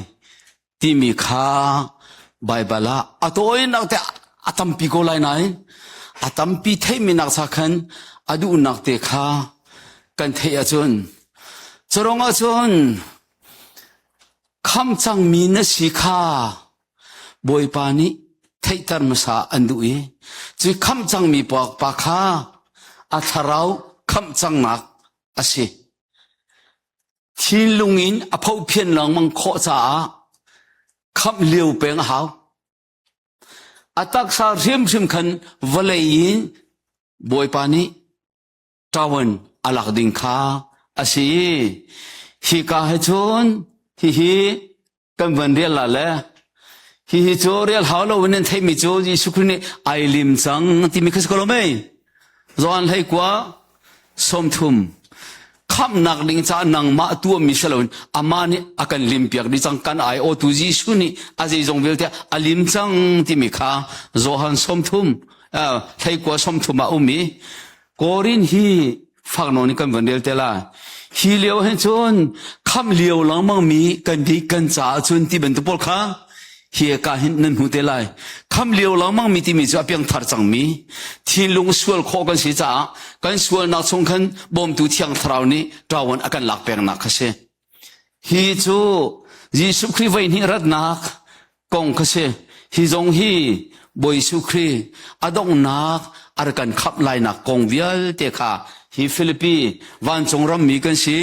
ti mi kha Bible atoi nak te atam pi ko lai nai atam pi thei mi nak sa khan adu nak te kha kan thei a chun chorong a chun kham chang mi na si kha boy pani thei tar ma sa andu e chi kham chang mi pa kha a tharau kham chang nak ase thin lungin a phau phian lang mang kho cha kham liu peng hao atak sa rim khan valayin boy pani tawan alak ding kha asi hi ka he chon hi kan van real la le hi cho real halo wen thai mi cho ji sukhrine ai lim chang ti mi khas ko mai zon hai kwa som thum kham nak ling cha nang ma tu mi salon amani akan limpiak di chang kan ai o tu ji suni aji jong vel te alim chang ti mi kha zohan som thum thai kwa som thuma umi korin hi phagno ni kan vanel te la hi leo hen chon kham leo lang mang mi kan di kan cha chun ti ben tu pol kha hi ka hin nan hu te lai kham leo lang mang mi ti mi cha piang thar chang mi thin lung sual kho kan si cha kan sual na chung khan bom tu thiang thrau ni tawon akan lak peng na khase hi chu jisu khri vai ni rat nak kong khase hi jong hi boi su khri adong nak ar kan khap lai na kong vial te kha hi Philippi van chong ram mi kan si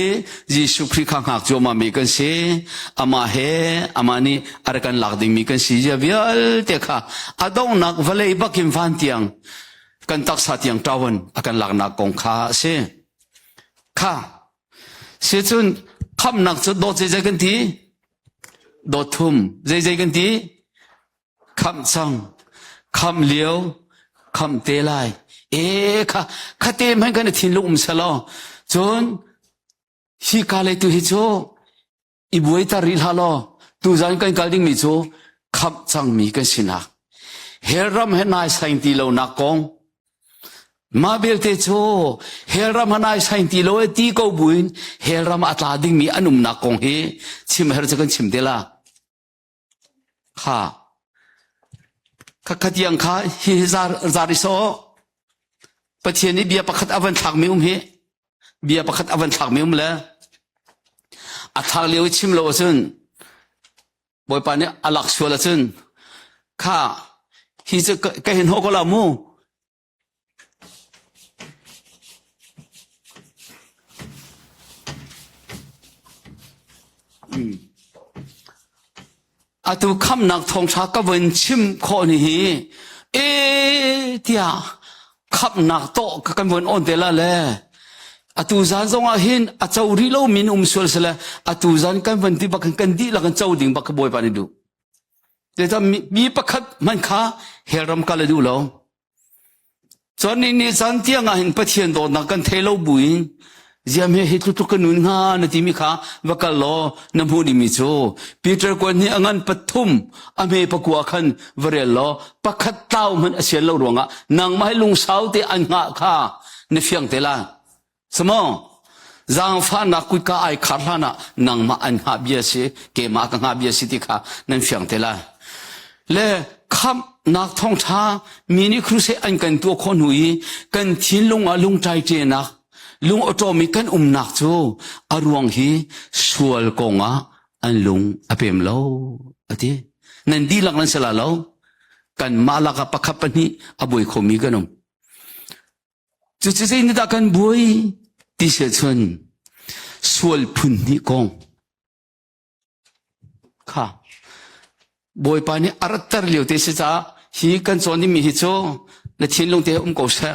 jisu khri khang hak jo ma mi kan si ama he amani ar kan lak ding mi kan si ja vial te kha adong nak valei bakim van tiang kan tak sa tiang tawon akan lak na kong kha se kha se chun kham nak chu do je kan ti do thum je kan ti kham chang kham liao kham te lai kha te man kan thin lu salo chon hi ka le tu hi cho I buai ta ril halo tu zan kan kalding mi cho khap chang mi kan sina heram he nai sain ti lo na kong ma bel te cho heram hanai sain ti lo ti ko buin heram atla ding mi anum na kong he chim her chakan chim de la kha khatiang kha hi zari so pathiani bia pakhat avan thak mi he bia pakhat avan thak mi la athak leu chim lo chun boy pa ne alak suala chun kha hi che ka hin ho ko la mu atu kham nak thong tha ka wen chim kho ni hi tia khap nak to ka kan wen on de la le atu zan zonga hin a chau ri lo min sul sala atu zan kan wen ti ba kan di la kan chau ding ba ka boy pa ni du te ta mi pakhat man kha heram ka le du lo chon ni san tia nga hin pathian do na kan thelo buin ziam he hitu tu kanun nga na ti mi kha wakal lo na mu ni mi cho Peter ko ni angan pathum ame pakwa khan varel lo pakhat taw man asian lo ronga nang mai lung sau te an nga kha ne fiang te la samo zang fa na ku ka ai kharla na nang ma an ha bia se ke ma ka ha bia si ti kha nan fiang te la le kham nak thong tha mini cruise an kan tu khon hui kan thin lung a lung tai te na lung atomic kan nak chu arwang hi sual konga an lung apem lo ati nan di lak nan sala lo kan malaka pakhapani aboy khomi ganom chu chu ni da kan buai ti se chun sual phun ni kong kha boy pani aratar liu te se cha hi kan choni mi hi cho na thin lung te ko sa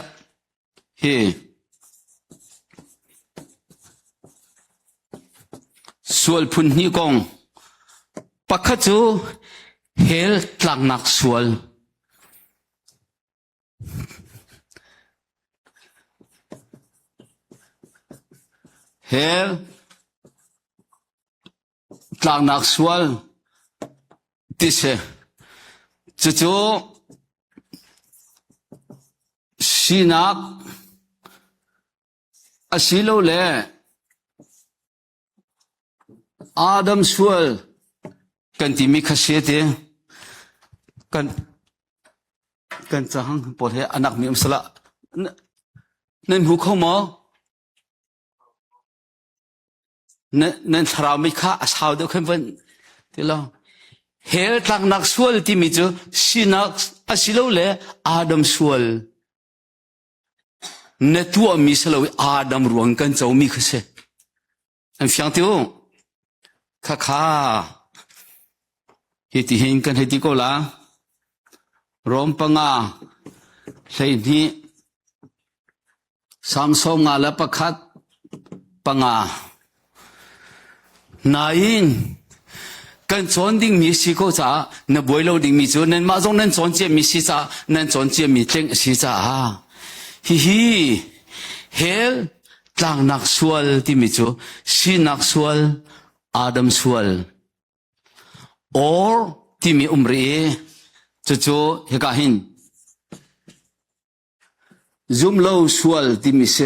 hi sual phun ni kong pakha chu hel tlang nak sual hel tlang nak sual ti se chu sinak asilo le Adam sual kan ti mi khasiate kan chang por he anak mi amsala nen hu khomo nen thara mi kha asau de khan van tilo hel tak nak sual ti mi chu sinak asilo le Adam sual ne tu mi salo Adam ruang kan chau mi khase an fiang tiu kha hiti hin kan hiti ko la รวมปังอาใส่นี้สังสมงาและประคัดปังอานายินกันจวนดิ่งมีสิโกจ้าเนบวยโลดิ่งมีจวนนั้นมาจงนั้นจวนเจียมีสิจ้านั้นจวนเจียมีเต็งสิจ้าฮิเฮลต่างนักสวลที่มีจูสินักสวลอาดัมสวลorที่มีรีจูเฮกาหินซุมโลสวลที่มีเส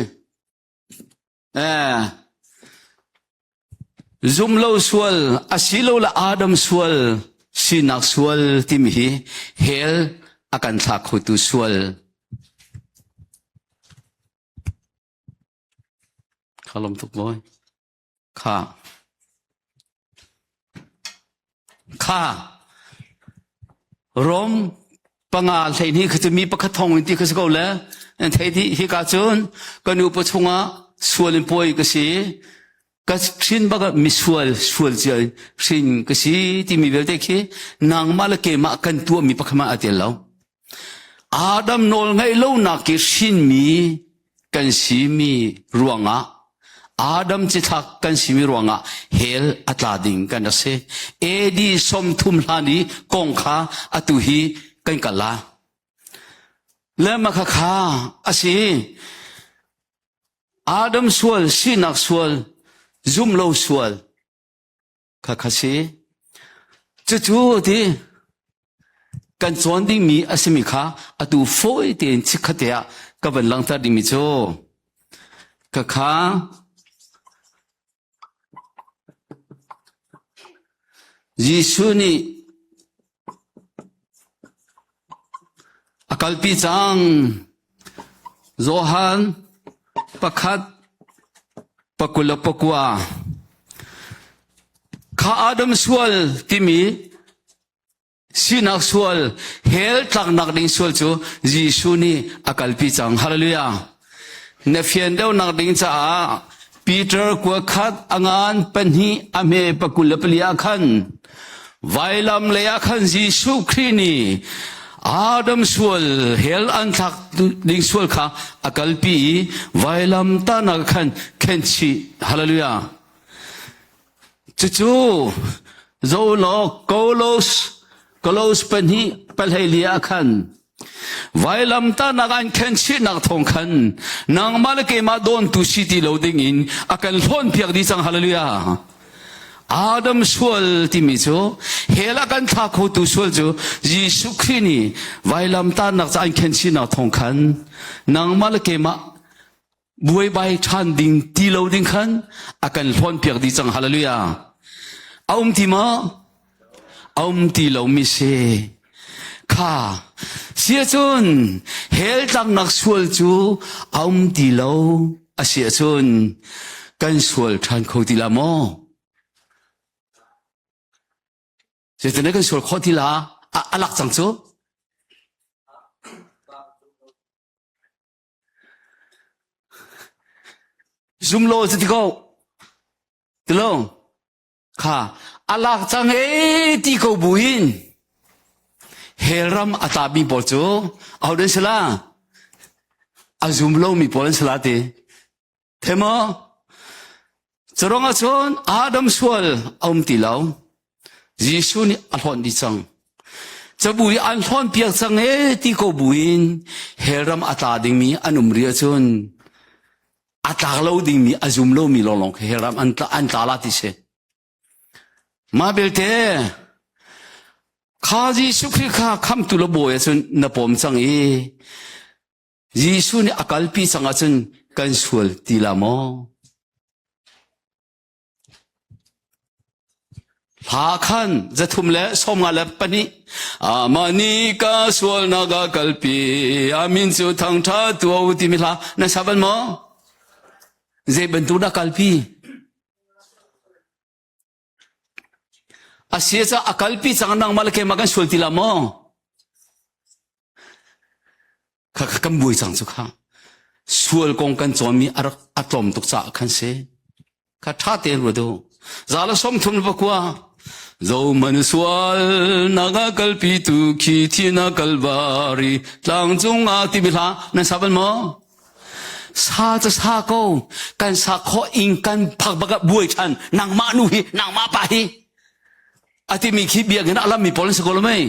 ซุมโลสวลอาศิโลละอาดัมสวลสินักสวลที่มีเฮลอากันทักขุตุสวลขลมทุกบ่อยข้ารมปังอาไทยนี้คือจะมีประคัตทองที่คือสกอลแล้วไทยที่ฮิกาจุนก็นูปชงาส่วนป่วยก็สิก็สินบักมีส่วนเจอสินก็สิที่มีเวลเด็กนางมาลเกมากันตัวมีประคมาอัติแล้วอาดัมโนลไงเล่านักสินมีกันสิมีรวงะอาดัมจิทักกันสิมีรวงะเฮลอัตลาดิงกันนะเซเอดีสมทุมลานีกงขาอตุฮีกันกันละแล้วมาข้าอาศิอาดัมสวลสินักสวลซุมโลสวลข้าสิจู่ๆที่กันจวนดิ่งมีอาศิมิข้าอตุโฟยเตียนชิคเตียกับเป็นหลังตาดิ่งมิโจข้ายิสุนีอากาลปีจังโจฮันประคัดปกุลปกัวข้าอาดัมสวลที่มีสินักสวลเฮลตักนักดิ่งสวลจูยิสุนีอากาลปีจังฮาเลลูยาเนฟียนเดวนักดิ่งจ้าปีเตอร์กัวขัดอ่างเป็นฮีอเมปกุลปลียขันไวลัมเลียขันยิสุครีนีอาดัมสวลเฮลอันทักดิ่งสวลข้าอากาลปีไวลัมตานักขันเคนชีฮาเลลูยาจู่ๆโจโลโกโลสเป็นฮีเปลเฮลียขันไวลัมตานักอันเคนชีนักทองขันนางมาลเกมาโดนตุชิติโลดิ่งอินอาการล้นเพียกดิสังฮาเลลูยาอาดัมสวลที่มีจูเฮลักันทักขุตุสวลจูยิสุครีนีไวลัมตานักจะอันเคนชีนักทองขันนางมาลเกมาบวยใบชันดิ่งตีโลดิ่งขันอาการล้นเพียกดิสังฮาเลลูยาเอาที่มาเอาที่โลมิเซข้าเสียจนเฮลตังนักสวลจูเอาที่โลอาเสียจนกันสวลทันเขาที่ละโมเสียจนกันสวลเขาที่ละอลักจังจูซุมโลจะที่เขาที่โลข้าอลักจังที่เขาบุญเฮรัมอัตาบีบอลจูเอาเดินสละอาซุมโลมีบอลสละเตเทมอจรองอาชนอาดัมสวลเอาตีเหลายิสุนีอัลฮอนดิจังจะบุยอัลฮอนเปียกจังที่เขาบุญเฮรัมอัตาดิ่งมีอันุมเรียชนอัตาโลดิ่งมีอาซุมโลมีลองเฮรัมอันตาลาติเชมาเบลเตข้ายิสุคริข้าคำตุลบอยจนนับผมจังยิสุนี่อากาลปีจังจนกันสวลตีละโมพาขันจะทุ่มเละสมงาเล็บปนิอามานีกาสวลนากากลปีอามินจูทังท่าตัวอุติมิลานะสับนโมเจบันตุนักลปีอาเสียจะอากาลปีจังนังมาลเกมากันสวลติละโมข้ากำบุยจังสุขาสวลกงกันจอมีอัตลมตุกจ่าขันเสข้าท่าเตียนรู้ดูจาลสมทุนบกัว dầu mần sual naga kalpi tu ki thina kalvari tlang chung a ti bila na saban mo sa cha sa ko kan sa kho ing kan phak baga buai chan nang ma nu hi nang ma pa hi ati mi khi bia gena alam mi pol se ko mai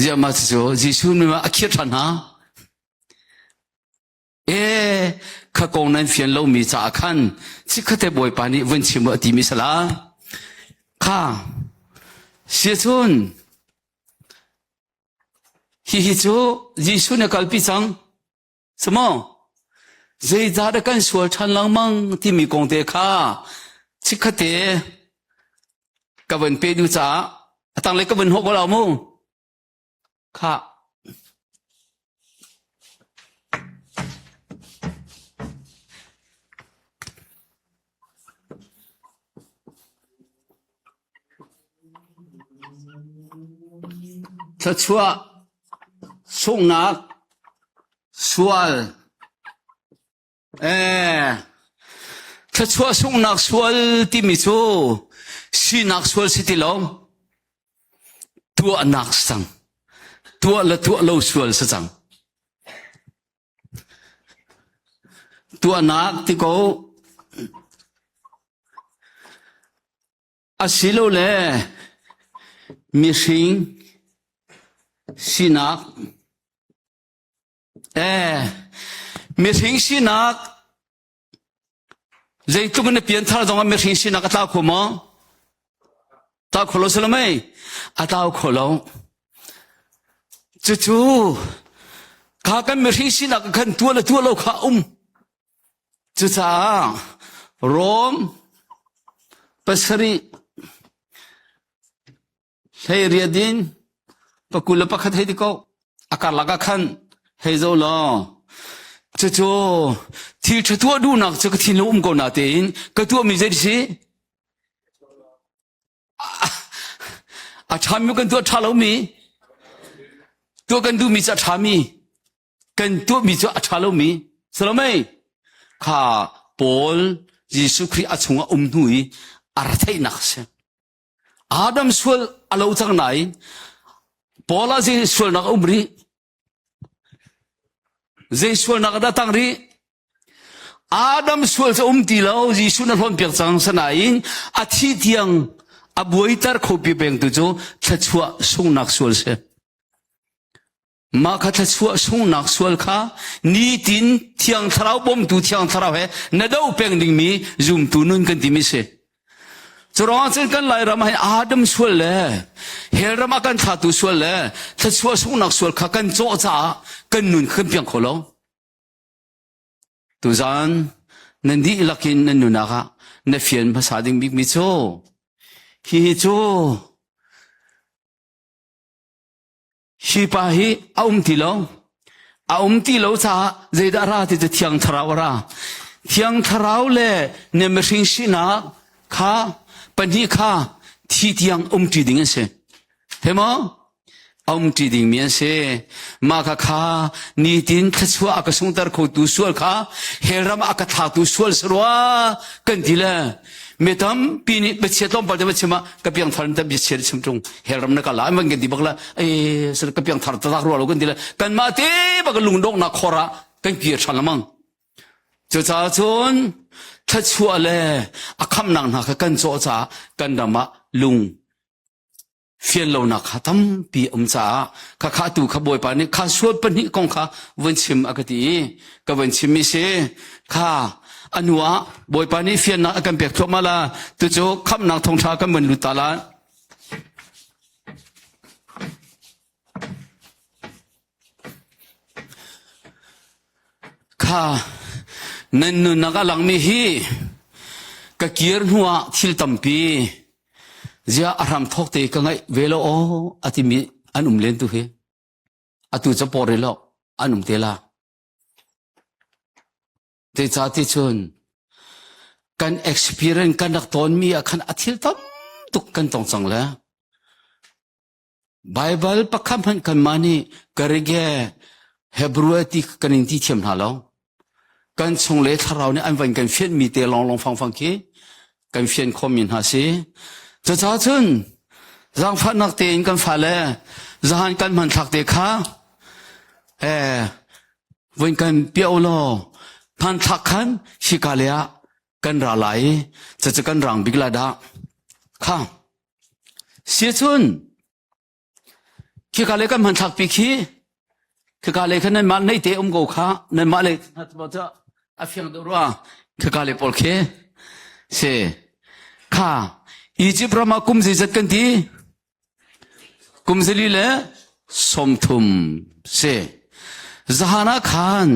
ya ma so jisu mi ma akhiat than haข้ากงนั้นเฟียนเรามีจ่าขันที่ข้าแต่บ่อยปานี้วันชิมอติมิสลาข้าเสียชุนฮิจูยิสุนกัลปิจังสมองใจจ่าได้กันสวดชันลังมังที่มีกงเตข้าที่ข้าแต่กับวันเปดูจ่าตั้งเลยกับวันหกวันเรามุ่งข้าถ้าชัวส่งนักสวลถ้าชัวส่งนักสวลที่มิจูสีนักสวลสิที่เราตัวนักสังตัวละตัวเราสวลสังตัวนักที่เขาอาศิโลเล่มีสิ่งสินักมีสิ่งสินักใจตุ้งเนี่ยเปลี่ยนท่าตรงนั้นมีสิ่งสินักตาขโมยตาขลุ่สละไม่ตาขลุ่จู่ๆข้ากันมีสิ่งสินักกันตัวละตัวเราข้าจู่จ้าโรมปัสรีเฮียรีดินปะกุลปะขัดให้ดิโกอากาศลักขันให้เจ้าล้อจู่ๆที่ตัวดูนักจะก็ที่ลุ่มก็นาเตนก็ตัวมีใจสิชามีกันตัวชาลมีตัวกันดูมีจะชามีกันตัวมีจะชาลมีสลไม่ข้าปอลยิสุคริสต์ชงหนุยอะไรที่นักเสียอาดัมสวลอาลูจังไหนปอลาเจสวลนักรีเจสวลนักดัตังรีอาดัมสวลจะตีเลายิสุนัทพรเปียกจังสนายอาทิตย์ยังอบวยตาร์ขบเปียงตุโจทัชวะส่งนักสวลเสมาคัทัชวะส่งนักสวลข้านี่ตินเที่ยงทราวบอมตูเที่ยงทราวเนดาวเปียงดิ่งมีจุ่มตูนุนกันที่มิเสจรองเส้นกันไล่รำให้อาดัมสวลเลยเฮรำกันทัตุสวลเลยทัชวะส่งนักสวลข้ากันโจจ้ากันนุนขึ้นเพียงขลุ่ตุจานนันดีลักินนันนุนักะเนฟียนภาษาดิ่งบิ๊กมิโซฮิโจฮิปาฮิอาติโลจ้าเจดาราที่จะเที่ยงทราวราเที่ยงทราวเล่เนมริงชินาข้าปนิข้าที่เที่ยงติดิ่งเสเห็นมั้ยติดิ่งเมียนเสมาข้านี่ดินทัชวะอากาศงตร์โคตุสวลข้าเฮรามอากาศทัตุสวลสรัวกันดีเลยเมื่อทำปีนี้เบ็ดเสร็จต้องไปเดี๋ยวเชื่อมากับยังทาร์นแต่เบ็ดเสร็จชิมตรงเฮรามนักล่ามันกันดีบักละสุดกับยังทาร์นตะรัวเรากันดีเลยกันมาเต้บักลุงดงนักขรากันเกียร์ชันละมั้งจะจ้าจนทัชวะเลยอาคำนังนักกันโจจ้ากันดามาลุงเฟียนเรานักทำปีจ้าข้าตูข้าบอยปานี่ข้าสวดปนิกงข้าวันชิมอากติกับวันชิมมิเสข้าอันว่าบอยปานี่เฟียนนักกันเปียกทั่วมาละตัวโจคำนักทงชากันเหมือนลุตาลาข้านั่นนุนักหลังมีฮีก็เกียร์หัวทิลตัมปีจะอารมณ์ทอกเตะกันไงเวลาโออาทิมีอันเล่นตัวเฮอาตุจะปอร์เรลอันเตล่าเตจ่าที่ชนการ experience การนักตอนมีอาการอาทิลตัมตุกกันตรงจังเลยไบเบิลปักคำพันกันมานี่กระเกะเฮบรูติกันอินที่เทียมหาเรากันชงเลทเราเนี่ยอันวันกันเฟียนมีเตลองฟังคี กันเฟียนคอมินหาสิจะจ้าจุนรังฟันนักเตนกันฟ้าเลจานกันมันทักเตค่ะวันกันเปียวโลพันทักขันชิกาเลียกันราไหลจะกันรังบิกลาดาค่ะเสียจุนชิกาเลียกันมันทักปีขี้ชิกาเลียกันนั้นมาในเตอมโกค่ะนั้นมาเลยฮัตบอตอาฟิยังดูว่าชิกาเลียปอลเคเสค่ะอีจิปต์รามาคุมสิจัดกันทีคุมสิลีเลสมทุมเสจฮานาคาน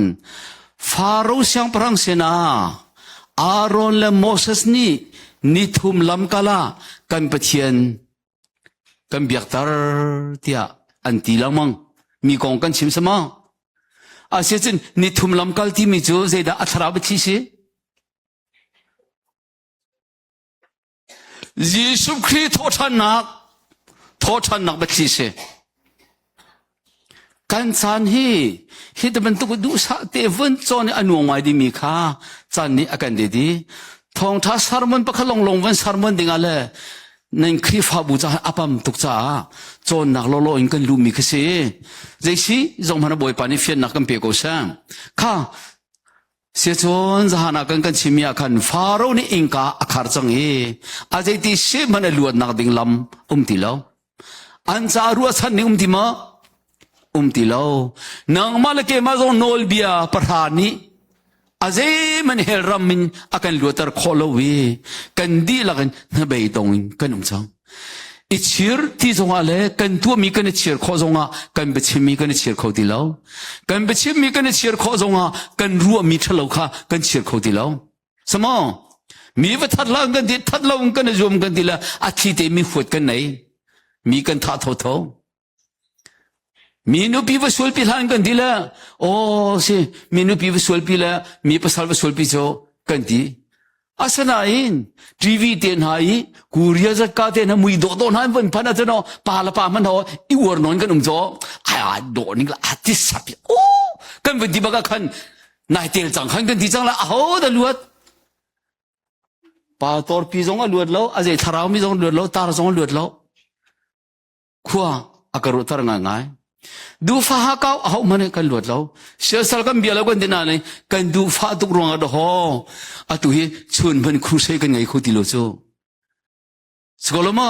ฟาโรห์ยังปรังเสนาอารอนและโมเสสนี่นิทุมลำกาลากันปะเทียนกันเบียกตาร์เตียอันตีละมังมีกองกันชิมสมาอาเซียนนิทุมลำกาลที่มีจูเจดาอัทราบชีสิยิสุคริสต์โทษนักบัชีเสกันจานฮีแต่มันตุกดูสักเตวันจอนอันวงไว้ดีมีค่าจานนี้อาการดีทองท้าสารมันประคลงวันสารมันดิ่งอะไรนั่นคริฟาบูจาอัปมตุกจ้าจนนักโลอินกันลูมีกษีเจสิจงมันบ่อยปานิเฟียนนักกันเปียกโอซังค่ะเสียจนจะหานักกันชิมีอาการฟาโรห์นี่อิงกาอาคาร์จังอาจจะที่เชมันลวดนักดิ่งลำติลาวอันจารัวสันนี่ติมาติลาวนางมาลเกมาจงโนลเบียประธานีอาเจมันเฮรัมมินอาการลวดตร์ขอลวีกันดีละกันนเบยตงกันจังอิชิร์ที่จงอะไรกันตัวมีกันชิร์ขอจงอ่ะกันเบชิมีกันชิร์ขอติลาวกันเบชิมีกันชิร์ขอจงอ่ะกันรัวมีทะเลาค่ะกันชิร์ขอติลาวสมองมีวัฒนละกันที่ทัดลาวกันจมกันติละอาทิตย์มีฝุดกันไหนมีกันท่าทอมีนุปีวสุลปีหลังกันดีละโอ้สิมีนุปีวสุลปีละมีภาษาวสุลปีโจกันดีอาสนาอินทีวีเต็นหายกูเรียจะกาเต็นมุยโดดหายวันพันธุ์เนาะปาละปามันเหรออีวอร์นอนกันโจโดนี่ละอาทิตย์สับโอ้กันวันที่บักขันนายเตลจังขันกันดีจังละโอ้เดลวดปาตอร์ปีจงลวดแล้วอาเจทาราวมีจงลวดแล้วตาจงลวดแล้วขวาอากาศตระง่ายดูฟ้าเก่าเอามันกันหลวดแล้วเชื่อสักกันเบียร์แล้วกันเดินอะไรกันดูฟ้าตุกรวงอะดออะตุเฮชวนมันครูใช้กันไงคุติโลโซสกอลมา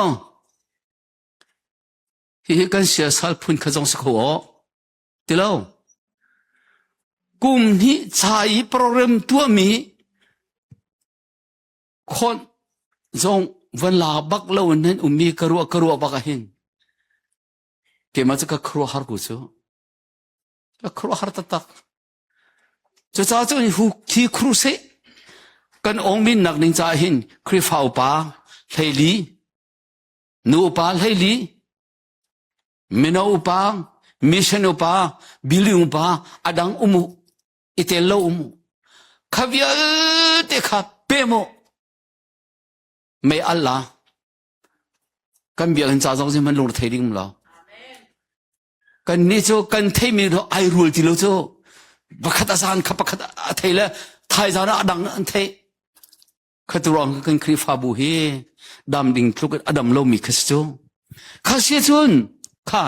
เฮกันเชื่อสักพุ่นขจงสกอติแล้วกุมนี้ใช้โปรแกรมตัวมีคนจงวันลาบักเล่านั้นมีกรัวบักเห็นเกี่ยมาจากครัวฮาร์กุโซครัวฮาร์ตักจะจ้าจ้าหูที่ครูเซกันองมินนักนินจาหินคริฟาวปาเฮลีนูปาเฮลีมินาอุปามิชนอุปาบิลิอุปาอดังอิเตลโลขวิยเตขับเปโมไม่อัลลากันเบียร์กันจ้าจ้าที่มันลงเทดิ่งมั้งล่ะกันนี่โจกันเทมีเราไอรูลที่เราโจบักขัดอาสานขับบักขัดเทเลไทยจานะดังอันเทขัดรองกันคริฟาบูเฮดำดิ่งทุกอดัมโลมิคสโจข้าเสียจนข้า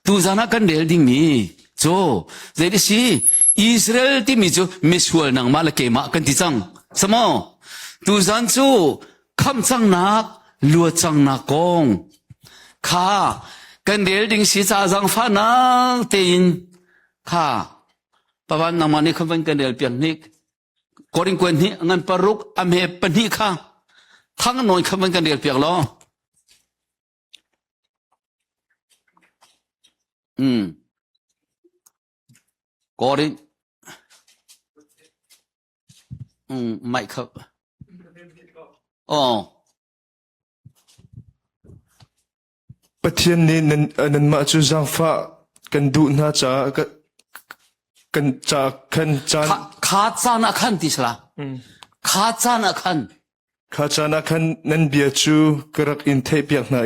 ตูจานะกันเดลดิ่งมีโจเจดิซีอิสราเอลที่มีโจมิสวลนังมาลเกมากันที่จังสมอตูจานโจคำจังนักลัวจังนักกงข้ากันเดียดิ้งสีจ้าจังฟ้านักเตียนข้าปะวันนามันนี่เขาเป็นกันเดียเปียงนิกกอริงกวนนี่งั้นปรุกอเมปนี่ข้าทั้งหน่วยเขาเป็นกันเดียเปียงล้อกอริงไม่ครับอ๋อประเทศนี้นั้นมาจูจังฟ้ากันดูน่าจะกันจากขันจานขาจานักขันที่สละขาจานักขันข้าจานักขันนั้นเบียจูกระกอินเทปยักนา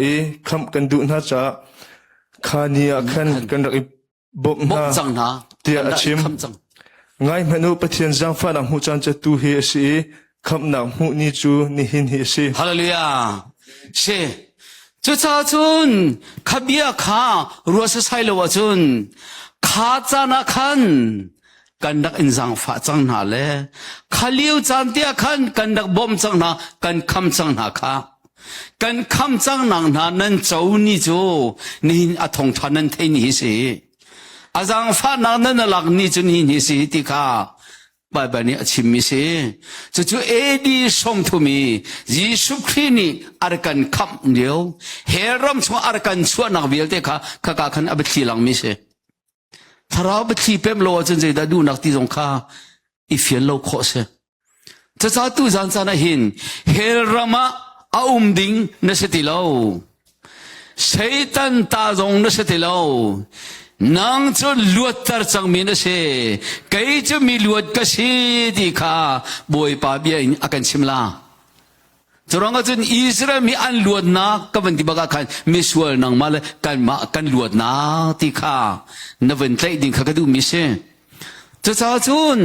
คำกันดูน่าจะขานียขันกันรักบกนาจังนะเตียชิมง่ายมนุษย์ประเทศจังฟ้านังหูจันจะตูเฮสี คำหนักหูนี่จูนี่หินหิสิ 哈利路亚，是，这咋准？卡比亚卡，若是菜了我准，卡咋那看？กันดักอินสังฟ้าจังนาเลขาเลี้ยวจันเตียขันกันดักบอมจังนากันคำจังนาค่ะกันคำจังนางนานั้นเจ้านี่จูนี่อาทงทันนั้นเทนี่สิอาจังฟ้านางนั้นหลักนี่จูนี่สิที่ค่ะบายบายนี่ชิมมิสิจู่ๆเอดีส่งทุมียิสุครีนี่อารักันคำเดียวเฮรัมชัวอารักันชัวนักเบียลเตค่ะข้าขันอับทีหลังมิสิถ้าเราไปที่เพิ่มโลจนจะได้ดูนักที่สงข้าอีเฟียนโลโคเสจะจะตู้จันทร์นะหินเฮรามาอาดิงนัสติโลชัยตันตาจงนัสติโลนางจะลวดตร์จังมีนัสใครจะมีลวดก็สิดีข้าบอยป้าเบียนอากันชิมลาจรองกันอิสราเอลมีอันลวดนักก็เป็นที่บักกันมิสวลนังมาเลยกันมากันลวดนักที่ข้านวันใจดิ่งข้าก็ดูมิเช่จะจ้าจุน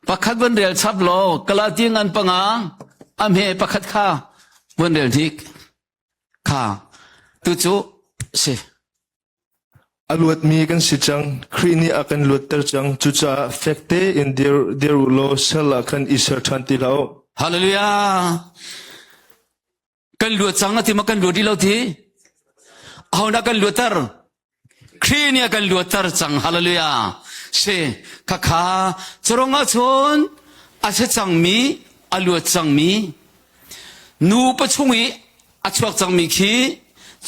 ปักขัดวันเรียลชับโลกลาดิ้งอันปังอ่ะอเมปักขัดข้าวันเรียลทิกข้าตุจูเช่ อลวดมีกันสิจังครีนี่อากันลวดเตอร์จังจุจ้าเฟกเตอินเดียร์โลเซลอากันอิสระทันติลาว ฮาเลลูยากันลวดจังนะที่มากันลวดดีแล้วที่เอานักกันลวดเตอร์ครีนี่กันลวดเตอร์จังฮาเลลูยาเช่ข้าข้าจรองอาชนอาเชจังมีอลวดจังมีนูปะชงอีอาชวกจังมีขี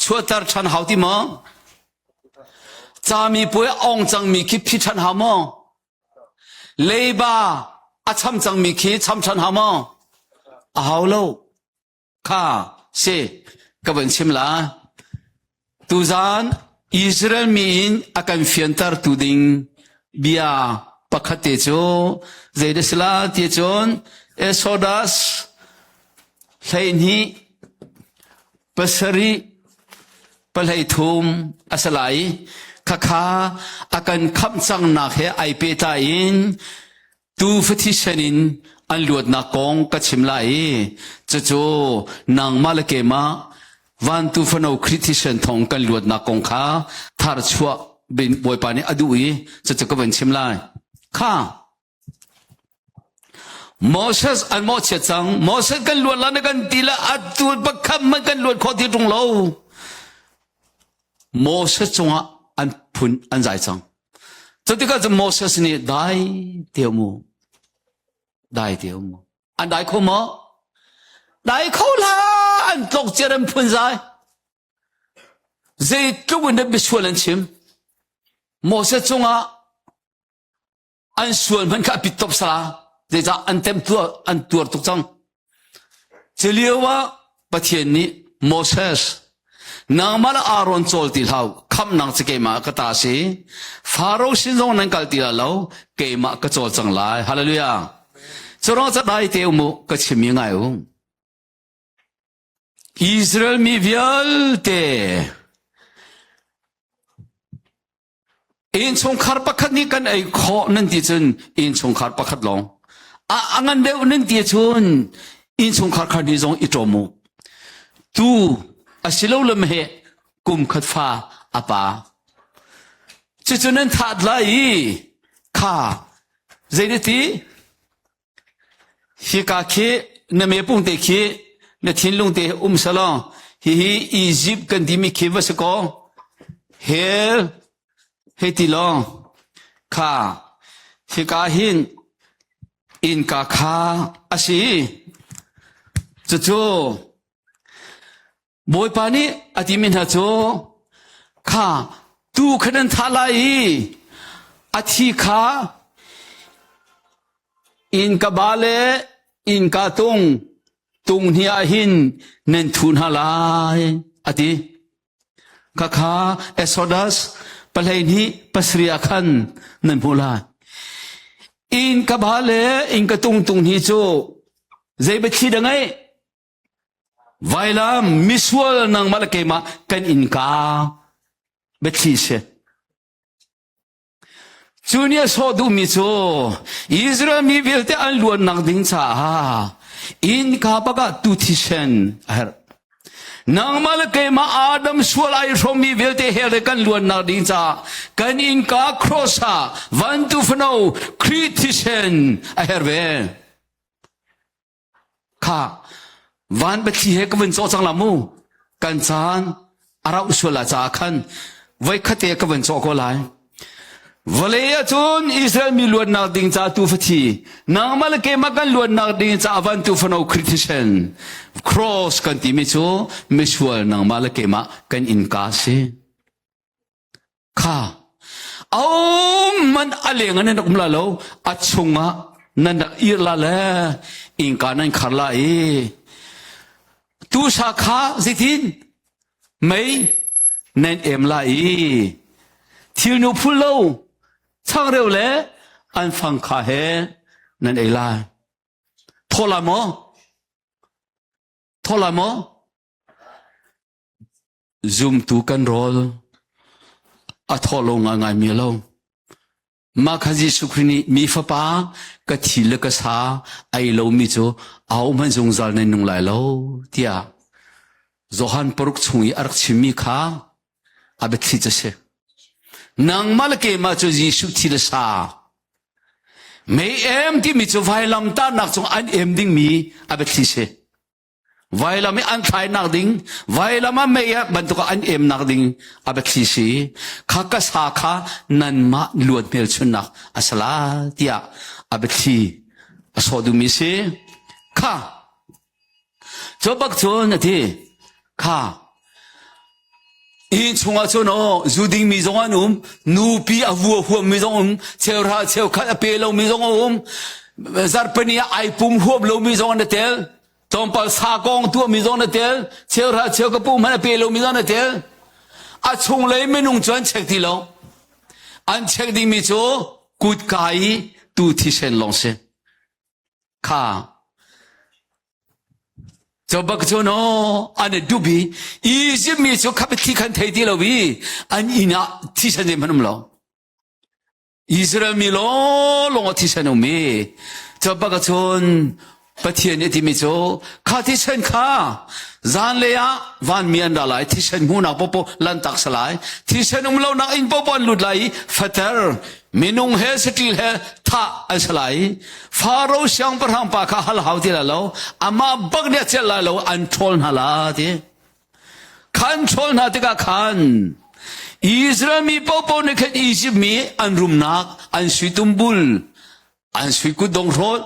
ชัวเตอร์ชันหาวที่มอจามีป่วยองจังมีขีพิชันหามอเลบาอาช้ำจังมีขีช้ำชันหามอเอาโลข้าเช่กับเป็นชิมลาตูจานอิสราเอลมีนอาการเฟียนตาร์ตูดิงเบียปักขัดเตโจเจเดสลาเตโจนเอโซดัสไลนีปัสรีปลายทุมอาสลายข้าข้าอาการคำสั่งนักเฮไอเปตาอินตูฟติชนินอันลวดนักกงกัชิมไลจะโจนางมาลเกมาวันตูฟนเอาคริติชันทองกันลวดนักกงข้าทาร์ชัวเป็นบอยปานีอดูอีจะก็เป็นชิมไลข้าโมเสสอันโมเสสจังโมเสสกันลวดลานกันตีละอัดตัวบักคำมันกันลวดข้อที่ตรงเราโมเสสจงอันพุนอันใจจังจะที่ก็จะโมเสสนี่ได้เดียวมูได้เดียวมูอันได้เขามั้ได้เขาละอันตกเจริญพุนใจเจ้าก็วันนี้ไปชวนชิมโมเสสจงอันชวนมันก็ปิดตบสลาเจ้าอันเต็มตัวตุกจังเฉลียวว่าประเทศนี้โมเสสนางมาลอารอนโจลติลาวคำนางสเกมากตาสีฟาโรห์สินจงนังกัลติลาลาวเกมากโจลจังไลฮาเลลูยาจรองจะได้เตียวมุกชิมยังไงอูอิสราเอลมีวิลเตอินชงคาร์ปักขัดนี่กันไอ้ข้อนั่นที่จนอินชงคาร์ปักขัดลงงั้นเดี๋ยวนั่นที่จนอินชงคาร์ขัดนี่จงอิจมุตูอาศิลล์ลมเหกุมขัดฟ้าอาปาจุดนั้นทัดไล่ข้าเจดีที่ฮิกาคีนเมปุ่งเตคีนทิ้งลงเตสลองฮิอียิปต์กันที่มีคีวัสกอเฮลเฮติลองข้าฮิกาหินอินกาข้าอาศิจุดบอยปานีอธิมินหาโจข้าตูขนันทาลายอธิข้าอินกบาเลอินกาตุงเฮียหินนันทุนฮาลายอธิข้าเอสโซดัสปะเลนีปัสริยาคันนันพูลาอินกบาเลอินกาตุงฮีโจเจ็บที่ดังไงไวลามิสวลนังมาลเกมากันอินกาเบทีเช จูเนียโซดูมิโซอิสราเอลมีเวลเตอันล้วนนักดิ้งจ้าอินคาปะกะตุทิเชนนางมาลเกมาอาดัมสวลายรมีเวลเตเฮเลกันล้วนนักดิ้งจ้ากันอินคาครอสาวันตุฟโนคริติเชนเฮเวข้าวันไปที่เฮกวันโซจังลามูกันจานอาราอุสวลาจากขันไว้ขัดเอกวันโซก็ไลวเลยจุนอิสราเอลมีล้วนนักดิ้งจ้าตูฟทีนางมาลเกมากันล้วนนักดิ้งจ้าวันตุฟโนคริติเชนครอสกันที่มิจูมิชวลนางมาลเกมากันอินกาซีข้าเอามันอะไรงั้นนักมลาโลอัจฉงะนั่นอีลาเลอินกานันคาร์ลาตูชาข้าสิทินไม่นั่นเอ็มลาทิวนูพูโลช่างเร็วเลยอันฟังข้าเฮนั่นเอลาทอลามอzoom ตูกันรอลอัทอลงงายมีโลมาขจิสุครินีมีฟ้าป้ากะทิลกะสาไอโลมิโจเอามันจงจาในนุ่งไหลโลเตียจอหันปรุกชุยอารักชิมีข้าอาเบทิจะเชนางมาลเกมาโจยิสุทิลสาไม่เอ็มที่มิโจไวลัมตานักจงอันเอ็มดิ้งมีอาเบทิเชไวลาไม่อันไทยนักดิ้งไวลามาไม่บรรทุกอันเอ็มนักดิ้งอาเบทิเชข้ากสาขานันมาลวดเมลชุนนักอาสลาเตียอาเบทิอสอดูมิเชข้าจบักโจนทีข้าอินชงอาโจโนจูดิงมิจงอานุมนูปีอาวัวหัวมิจงอุมเชลราเชลขัดเปลามิจงอุมซาร์ปนีไอปุ่มหัวโลมิจงอันเตลตอมปัลสากองตัวมิจงอันเตลเชลราเชลกระปุ่มมันเปลามิจงอันเตลอาชงเลยไม่นุ่งจวนเช็คทีโลอันเช็คดิมิโจกุดกายตูทิเชนลงเชข้าจบักโจโนอันดูบีอีจิปต์มีโจขับที่ขันเทดีลวีอันอินาที่ฉันเดมันมลอิสราเอลมีลงที่ฉันมีจบักโจนปะเทียนที่มีโจข้าที่ฉันข้าจานเลยอะวันมีอันดาลายที่ฉันหูนักปปลันตักสลายที่ฉันนักอินปปลุดไหลฟัตเตอร์มินุงเฮสติลเฮท่าอันสลายฟาโรห์ช่างประหังปากฮัลฮาวที่ละโลอามาบักเนี่ยเจละโลอันโทนฮัลาที่ขันโทนฮัติกาขันอิสราเอลมีปปเนี่ยขันอียิปต์มีอันรุมนักอันสุยตุมบุลอันสุยกุดงโรด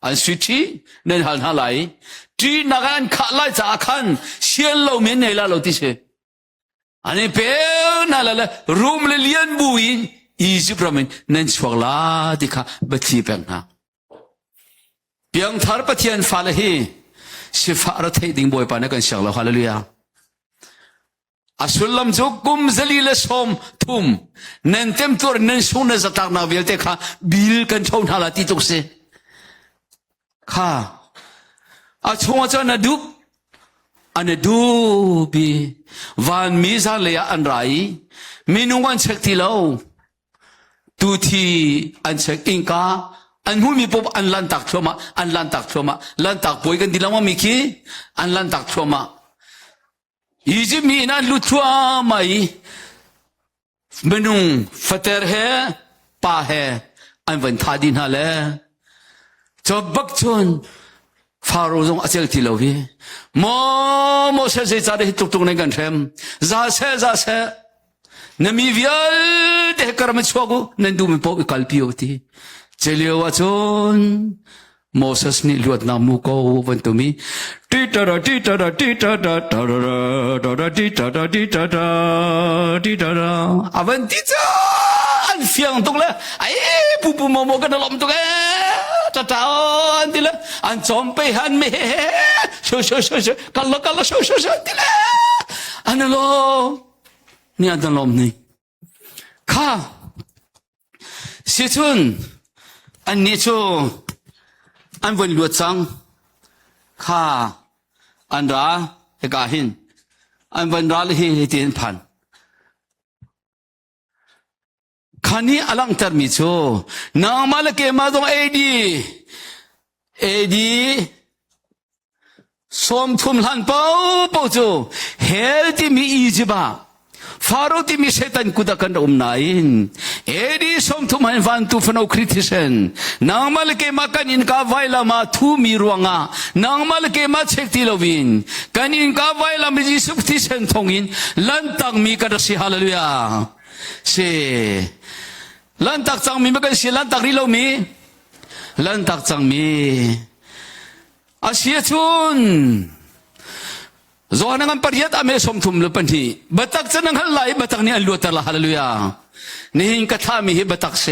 อันสุยที่เนินฮัลฮาไลที่นักอันขัดไล่จากขันเชียนโลเมนเนล่าโลที่เชอันนี้เป็นนั่นแหละรูมเลเลียนบุยอียิปต์มันนั่นสวกลาดิค่ะบัตรีเป็นนะเพียงทาร์ปะเทียนฟ้าเลยสิฟ้าเราเทดิ่งบ่อยปานกันเสียงเราฮาเลลูยาอัศลัมจุกุมซลีเลสอมทุมนั่นเต็มตัวนั่นสูงนั่นสตาร์นาเวลเตค่ะบิลกันชาวนาลาติตุกเสค่ะอาชงอาจารย์ดูอันดูบีวันมิซาเลียอันไรมินุวันเช็คที่เราตูทีอันเช็คอิงกาอันหูมีปบอันลันตักชัวมาอันลันตักชัวมาลันตักป่วยกันดีแล้วว่ามิคีอันลันตักชัวมาอีจิปต์มีนั่นลุทัวไม่เมนุงฟัตเตอร์เฮป้าเฮอันวันทาดินฮะเลจบบักชนฟาโรห์จงอาเซลที่เราวีโมเสสจะได้ตุกตุกในกันเทมซาเซนมีวิลเดกรามชวกูนันดูมีพบกัลพิโอทีเจลิโอวาชนโมเสสนี่ลวดนามุโกวันตุมีติตาดาติตาดาติตาดาตาดาดาดาติตาดาติตาดาติตาดาอาวันติจ้าอันเฟียงตุกเลยไอ้ปูโมกันลมตุกจะตานทีละอันจอมไปหันเมชูกัลละชูทีละอันนั้นโลนี่อันนั้นลมนี่ข้าสิชุนอันนี้ชูอันวันลวดจังข้าอันราเอกาหินอันวันราเลยเตียนพัน คันนี้อลังตรมิโชนางมาลเกมาตรงเอดีสมทุมลันเป้าเป้าโจเฮลที่มีอีจิบะฟาโรที่มีเซตันกุดกันนายนเอดีสมทุมหันฟันตุฟนอคริติเซนนางมาลเกมากันอินกาไวลามาทูมีรวงานางมาลเกมาเช็คติโลวินกันอินกาไวลามิจิสุคติเซนทงอินลันตักมีกันสิฮาเลลูยาเซลันตักจังมีมันกันสิลันตักริโลมีลันตักจังมีอาเซียชุนจอนังปริยัติอเมสมทุมลปันทีบัตักจะนังหันไหลบัตักนี่อัลลูตละฮาเลลูยานี่หิงกัทามีฮิบัตักเซ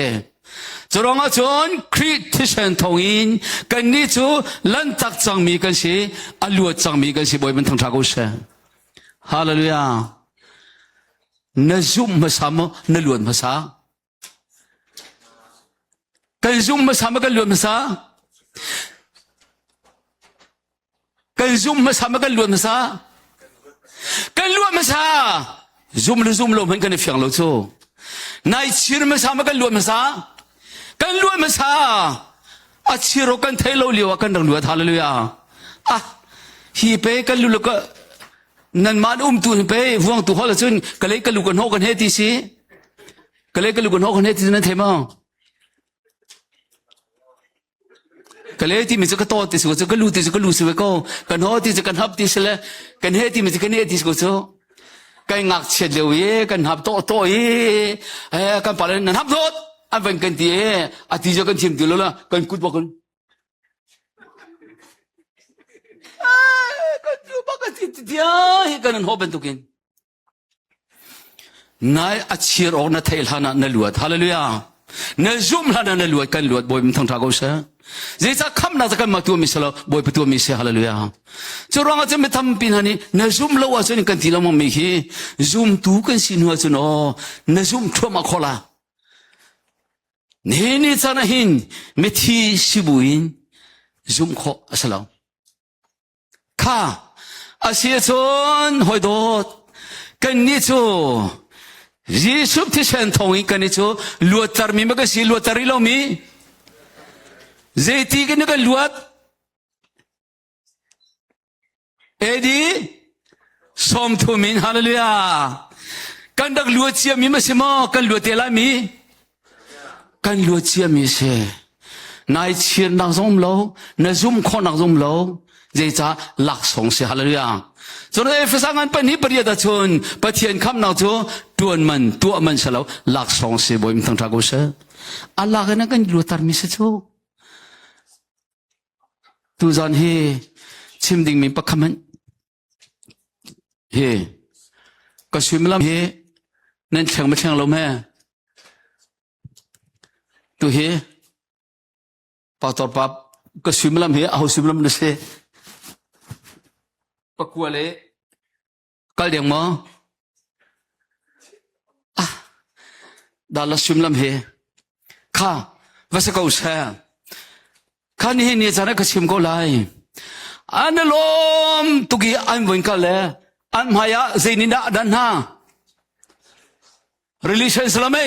จรองอาจนคริสติเซนทองอินกันนี่จูลันตักจังมีกันสิอัลลูจังมีกันสิบอยมันทั้งทากุเซฮาเลลูยานซุมมาสามนลวนมาสากันซุมมาสามกันลวนมาสากันซุมมาสามกันลวนมาสากันลวนมาสาซุมลมมันกันเฟียงโลโซนายชิรมาสามกันลวนมาสากันลวนมาสาอาชิโรกันเทโลเลียวกันดังลวนฮาเลลูยาอ่ะฮีเปกันลุลก็นั่นมาตุนเปฟวงตุฮอลซุนก็เลยกันลุกันโฮกันเฮติสิก็เลยกันลุกันโฮกันเฮตินั่นเทมาก็เลยที่มันจะกระโตติสกุลก็รู้ติสก็รู้สิเวก็กันโฮติสกันฮับติสละกันเฮติมันจะกันเฮติสกุลกันงักเฉลียวเย่กันฮับโตเย่กันปาเลนฮับโตอันเป็นกันที่อาทิตย์กันทีมตัวละกันกุดบอกกันกันดูบอกกันที่เดียวกันนั่นฮอเป็นตุกินนายอาชีรออกนัทเทลฮานะนลวดฮาเลลูยานซุมฮานะนลวดกันลวดบอยมันทั้งทากอุษะเจ้าคำนั้นจะกันมาตัวมิสลาบอยประตูมิสฮาเลลูยาจรองอาจจะไม่ทำปีนั้นนี่นซุมเลวอาจจะนี่กันที่เราไม่มีซุมตูกันสินหัวจนอ๋อนซุมทั่วมาขลานี่จะนะหินไม่ที่สิบุอินซุมขออัสลามข้าอาเซียชนหอยโดดกันนี่จูยิสุที่เชนทองอีกันนี่จูลวดตามีมันก็สิลวดตาริโลมีเจตีกันนี่ก็ลวดเอดีสมทุมินฮาเลลูยากันดักลวดเชียมีมาสิมากันลวดเตลามีกันลวดเชียมีเสนายเชียนักซุมโลนซุมคนนักซุมโลเจ้าหลักสงเสียฮาเลลูยาส่วนเอฟซังอันเป็นฮิปเรียดชนปะเทียนคำนักจูตัวมันเสลาหลักสงเสียบ่อยมันทั้งทากุเสอัลลอฮ์กันกันลวดตามีเสจูตูจานเฮชิมดิ่งมีปักคำมันเฮก็ชิมลำเฮนั่นเชียงไม่เชียงเราแม่ตัวเฮปาตอปับก็ชิมลำเฮเอาชิมลำนั่นเสปักกัวเลยกัลเดียงมั้งอ่ะดาลชิมลำเฮข้าว่าสกุลเสข้านี่เนี่ยจะนักชิมก็ไลอันลมตุกี้อันวันกันเลยอันมายาเจนิดาดันฮา relation สลามี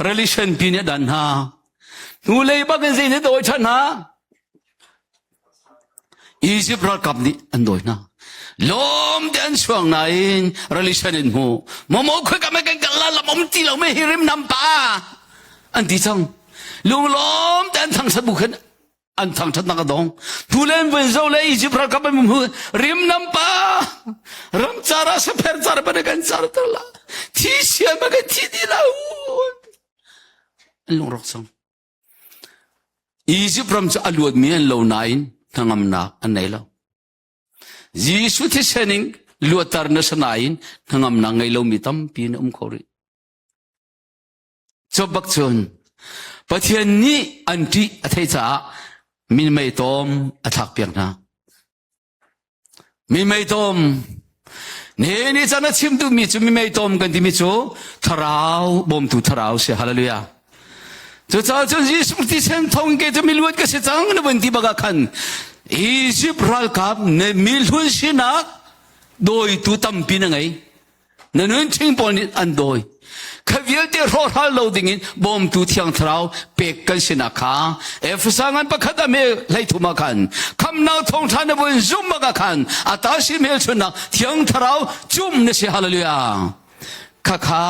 relation ปีนี้ดันฮานูเลยบักเจนิดโดยฉันฮะอียิปต์รักกับนี่อันโดยนะลมเดินช่วงไหน relation อินหูมองคุยกันไม่กันกันละมตีเราไม่ฮิริมนำปาอันที่จังลุงลมเดินทางสบุกันอันทางฉันนักดองทุเรนเป็นเจ้าเลยอีจิปต์กับมันมือริมน้ำปารำจาระสเปรจาระเป็นกันจาระตละที่เสียมันก็ที่ดีแล้วลุงรักษาอีจิปต์รำจาอลวดมีอันเหล่านั้นทางอำนาจอันไหนแล้วยิสุที่เชนิงลวดตาร์นสนายทางอำนาจไงเหล่ามีตั้มปีนขอริจบบักชนปะเทียนนี้อันที่อัฐิจ่ามีไม่ตอมอัฐักเปียกนะมีไม่ตอมนี่จะนัดชิมดูมีจูมีไม่ตอมกันที่มีจูทาราวบ่มตูทาราวเสียฮาเลลูยาจะจ้าจนยิสุที่เส้นทองเกจะมีลวดก็เสียจังนวันที่บักกันอียิปต์รัลกับเนมีลวดสินักโดยตูตั้มปีนังไงนั่นชิงปอนิอันโดย ขวิลเตโรฮาโลดิงินบอมตูเทียงทราวเป็กกันสินะคาสังอันประคัดเมไลทุมากันคำนาทงทานบนซุมมากกันอาตาชิเมลชนะเทียงทราวจุ่มเนสิฮาเลลูยาข้าข้า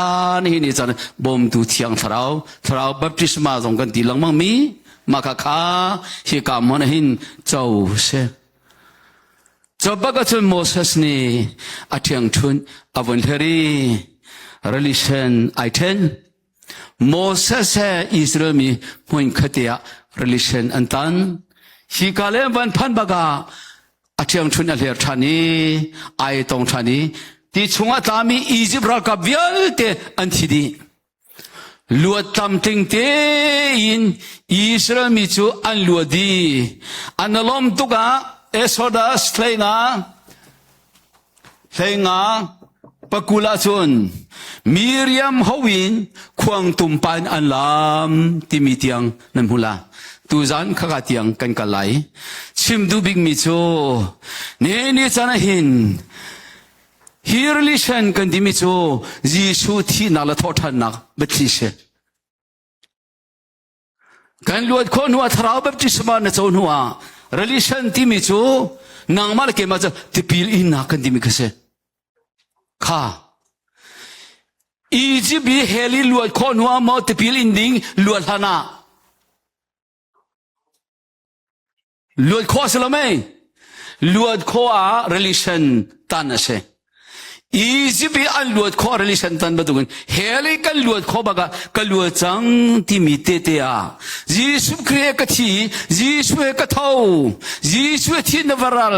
นี่จันบอมตูเทียงทราวบัพติศมาตรงกันตีหลังมังมีมาข้าข้าฮิกามอนหินเจ้าเสจบก็จนโมเสสนี่อาเทียงทุนอวันเทรีrelation item Moses Israel mi point khatia relation antan hi kale ban phan baga athiam thun a ler thani ai tong thani ti chunga tami Egypt ra ka vial te an thidi luat tam ting te in Israel mi chu an luadi analom tuka Exodus thainga pakula chun Miriam hawin khuang tumpan an lam timitiang nan hula tuzan khakatiang kan kalai chimdu big mi chu ne chana hin hirlishan kan dimi chu Jisu thi nala thothan na betli se kan luat khon huwa tharau baptisma na chon huwa relation timi chu nangmal ke ma cha tipil in na kan dimi khase kha Egypt bi heli luat khon huwa mo tipil inding luat hana luat kho salame luat kho a relation tan ase Egypt bi an luat kho relation tan badun heli kan luat kho baga ka luat chang ti mi te te a Jesus kre ka thi Jesus ka thau Jesus thi navaral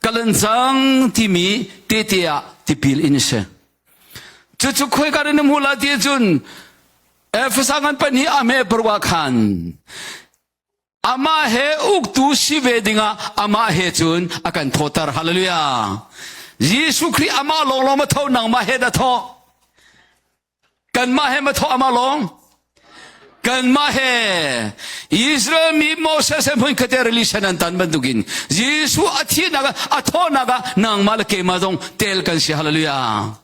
kalan chang ti mi te te a tipil in se chu khoi ka ne mula ti chun efsangan pani ame perwa khan ama he uktu si vedinga ama he chun akan thotar hallelujah Jesu Christ ama long ma tho nang ma he da tho kan ma he ma tho ama long kan ma he Israel mi Moses en point kate relation an tan bandugin Jesu athi naga atho naga nang mal ke ma jong tel kan si hallelujah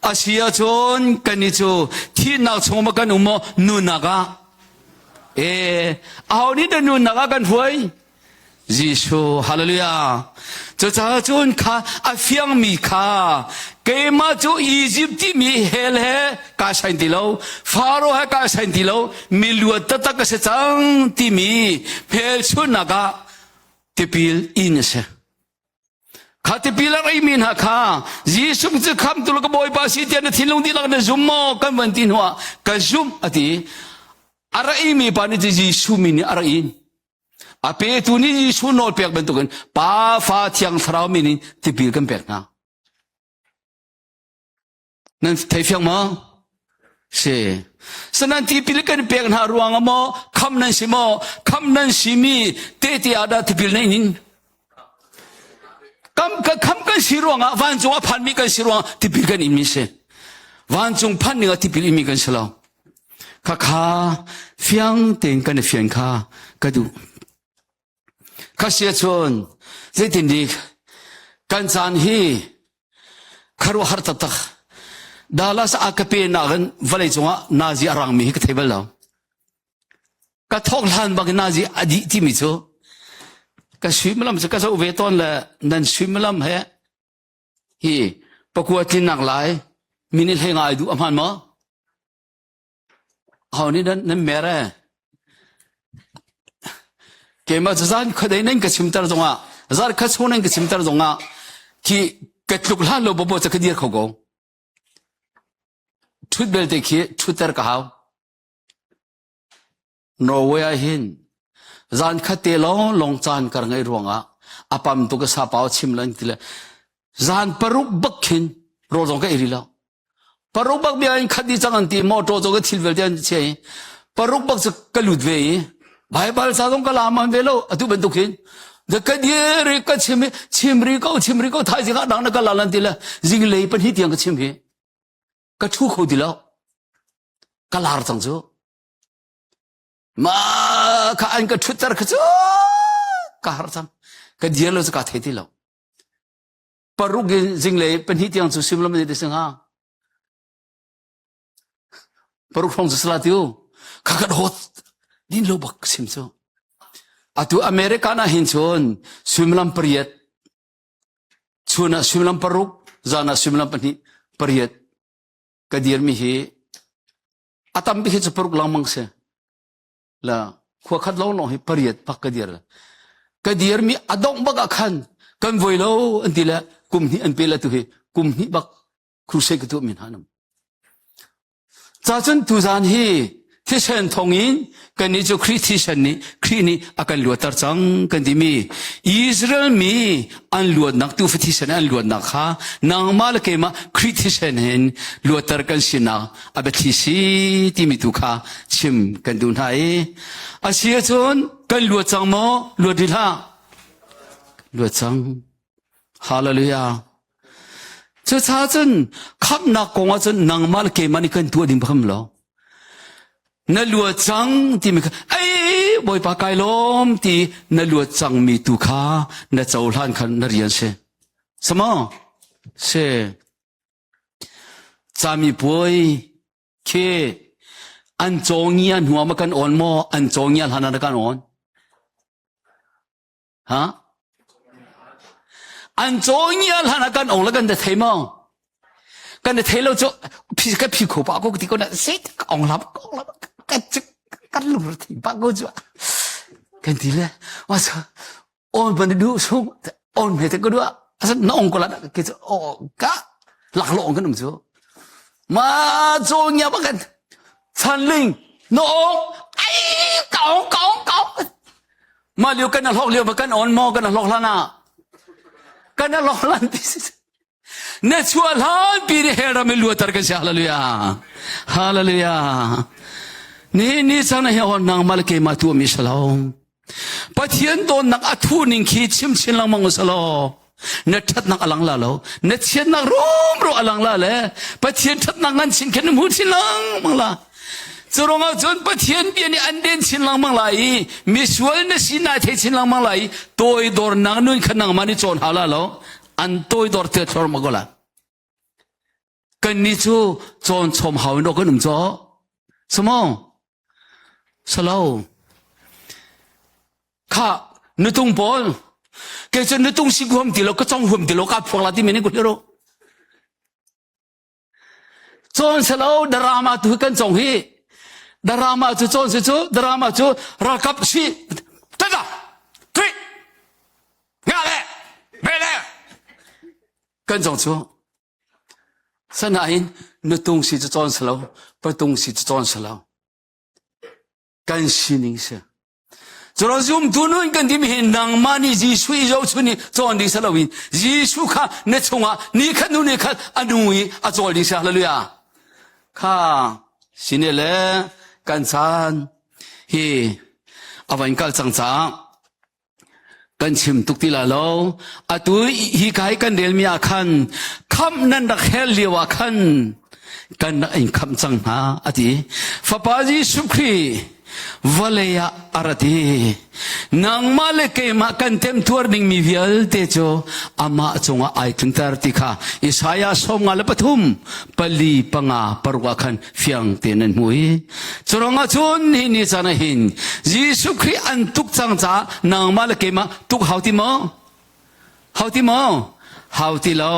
Asia chon kanichu thi na choma kan umo nu naga awni da nu naga kan huai Jisu hallelujah cho cha chon kha afiang mi kha ke ma chu Egypt ti mi hel he ka sain ti lo Pharaoh he ka sain ti lo mi luat ta ka se chang ti mi phel chu naga tipil in se khati pilar ai min ha kha Jisung chu kham tul ka boy pa si tian thilung di lang na zum mo kan ban tin huwa ka zum ati ara i mi pa ni Jisu mi ni ara in ape tu ni Jisu nol pek ban tu kan pa fa thiang thrau mi ni tipil kan pek na nan thai fyang ma se sanan tipil kan pek na ruang mo kham nan si mi te ti ada tipil na inin kam kan siruanga van chung phan mi kan siruanga tipil kan imi se van chung phan ni tipil imi kan selo kha fiang teng kan fiang kha kadu kha sia chon zetin dik kan chan hi kharu har ta dalas akape na gan valai chunga nazi arang mi ka thebal law ka thok lan bag nazi adi ti mi cho ka swimlam se ka so veton la nan swimlam he hi pakuatin nak lai minil he ngai du amhan ma hawni nan mere ke ma zan khadai nan ka simtar zonga zar kha sonen ka simtar zonga ki katluk la lo bobo cha kadir khogo thut bel te khi thutar ka haw no way hin zan khate long chan kar ngai ruanga apam tu ka sa pau chimlan tile zan paruk bakhin ro jong ka irila paruk bak bi an khadi changan ti mo to jo ka thilvel den che paruk bak cha kalut ve bible sa dong ka lama velo atu ben tukhin the kadire ka chimri ko thai jinga dang na ka lalan tile jing lei pan hi tiang ka chim he ka thu kho dilo ka lar chang jo ma ka an ka thutar ka chu ka har cham ka dialo ka theti lo paruk jing le pen hi tiang chu simlam de singa peruk phong seslatiu kakat hot din lobak simso atu Amerika na hinchon swimlam periet chuna swimlam peruk zana swimlam pani periet kadir mi hi atam bi hi peruk langmang se la khwa khat lo no hi periet pak kadir mi adong baga khan kan voilo antila kumni an pela tu hi kumni bak kruse ke tu min hanam cha chun tu zan hi Christian thongin kan ni jo Christian ni khrini akan luatar chang kan di mi Israel mi an luat nak tu Christian an luat nak ha nang mal ke ma Christian hen luatar kan sina abethi si ti mi tu kha chim kan dun hai asia chon kan luat chang mo luat di la luat chang hallelujah cho cha chun khap na konga chun nang mal ke mani kan tu dim pham lo na lua chang ti mi ai boy pa kai lom ti na lua chang mi tu kha na chau hlan khan na rian se sama se chami boy ke an chongia nuwa ma kan on mo an chongia hlan na kan on ha an chongia hlan na kan on la kan de thai mo kan de thai lo cho phi ka phi ko pa ko ti ko na se ong lap kan lu ti pa ko jo kan ti le wa sa on ban du so on me te ko do asa na ong ko la ke o ka lak lo ong kan um jo ma zo nya ba kan chan ling no ong ai ka ma liu kan lok liu ba kan on mo kan lok la na kan lok lan ti ne chua lan pi re hera me lu tar ka hallelujah ni sana he on nang mal ke ma tu mi shalom pathian don nak athu ning khi chim chin lang mang salo na that nak alang la lo na chen nak ro alang la le pathian that nak ngan chin ken mu chin lang mang la zorong a zon pathian bi ni an den chin lang mang lai mi sual na sina the chin lang mang lai toy dor nang nun khanang mani chon hala lo an toy dor te thor magola kan ni chu chon chom haw no kan jo samo Salau kha nutung pol ke chen nutung si guam ti lo ka chong hum ti lo ka phok la ti meni ku hero chon salau drama tu kan chong hi drama chu chon se chu drama chu rakap si tada tri nga le be le kan chong chu sanain nutung si chu chon salau patung si chu chon salau kan sining se zoro zum tunun kan dim hin nang mani ji sui zo chuni chon di salawin ji su kha ne chunga ni kha nu ne kha anui a chol di sa hallelujah kha sinele kan san hi awan kal chang chang kan chim tuk ti la lo atu hi kai kan del mi a khan kham nan da khel liwa khan kan na in kham chang ha ati fa pa ji sukhi Valaya arati nang maleke ma kantem tuarning mi vial te cho ama chunga ai tuntar tikha Isaya som ngala pathum pali panga parwakhan fiang tenan hui choronga chun ni chana hin Jesu Christ an tuk chang cha nang maleke ma tuk hauti mo hauti lo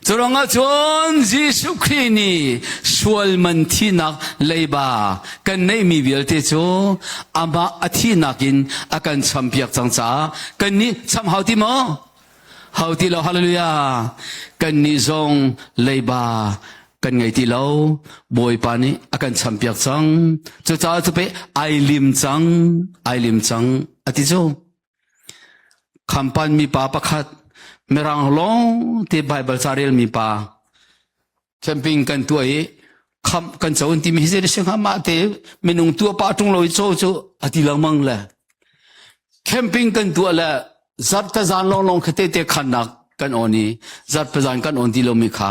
Zorong chon Jesu Christ ni sual man thinak leiba kan nei mi vialte cho ama athinakin akan champiak changcha kan ni cham hauti lo hallelujah kan ni zong leiba kan ngai ti lo boy pani akan champiak chang cho cha chu pe ai lim chang ati cho khampan mi pa pakhat merang long te Bible saril mi pa camping kan tuai kham kan chawun ti mi se sing ha ma te menung tua pa tung loi cho ati lamang la camping kan tu la zat ta zan long khate te khanak kan oni zat pa zan kan on ti lo mi kha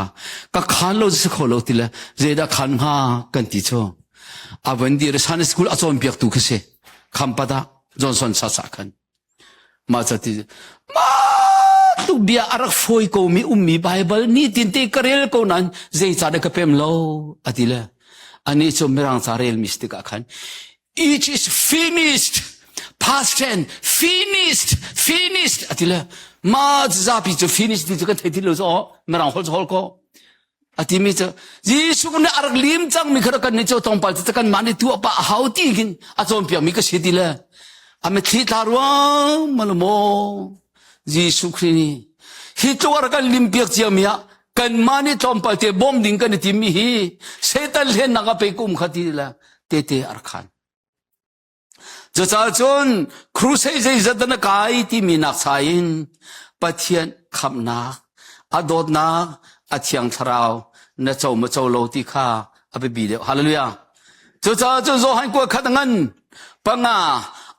ka khan lo se kholo ti la zeda khan ha kan ti cho awan di san school a chon piak tu khse kham pada Johnson sa khan ma chati ma tuk dia arak foi ko mi ummi Bible ni tinte karel ko nan zai chada ka pem lo atila อันนี้จะไม่รังสารเรลมิสติกขัน it is finished past tense finished อะทีละมาจะพิจารณา finished ที่จะกันที่เราจะไม่รังฮอลก็อะทีมีจะยิสุกันอารักลิมจังมีขรักันนี่จะต้องไปจะกันมันนี่ตัวป้าหาวตีกินอะจอมเปียมีก็เสียดีละอะไม่ที่ตารวงมันโมยิสุครินีฮิตวารักันลิมเปียกเจียมีอะกันมันนี่จอมไปเตะบอมดิ้งกันที่มีฮีเซตันเล่นนักไปกุมขัดดีละเตะอารักันจะจ้าจนครูเซย์จะดันกายที่มีนักสายนปะเทียนคำนักอดดนักอาเทียงทราวน่าเจ้ามาเจ้าโลติข้าอภิบิเดฮาเลลูยาจะจ้าจนโซหันกว่าขัดงันปังอา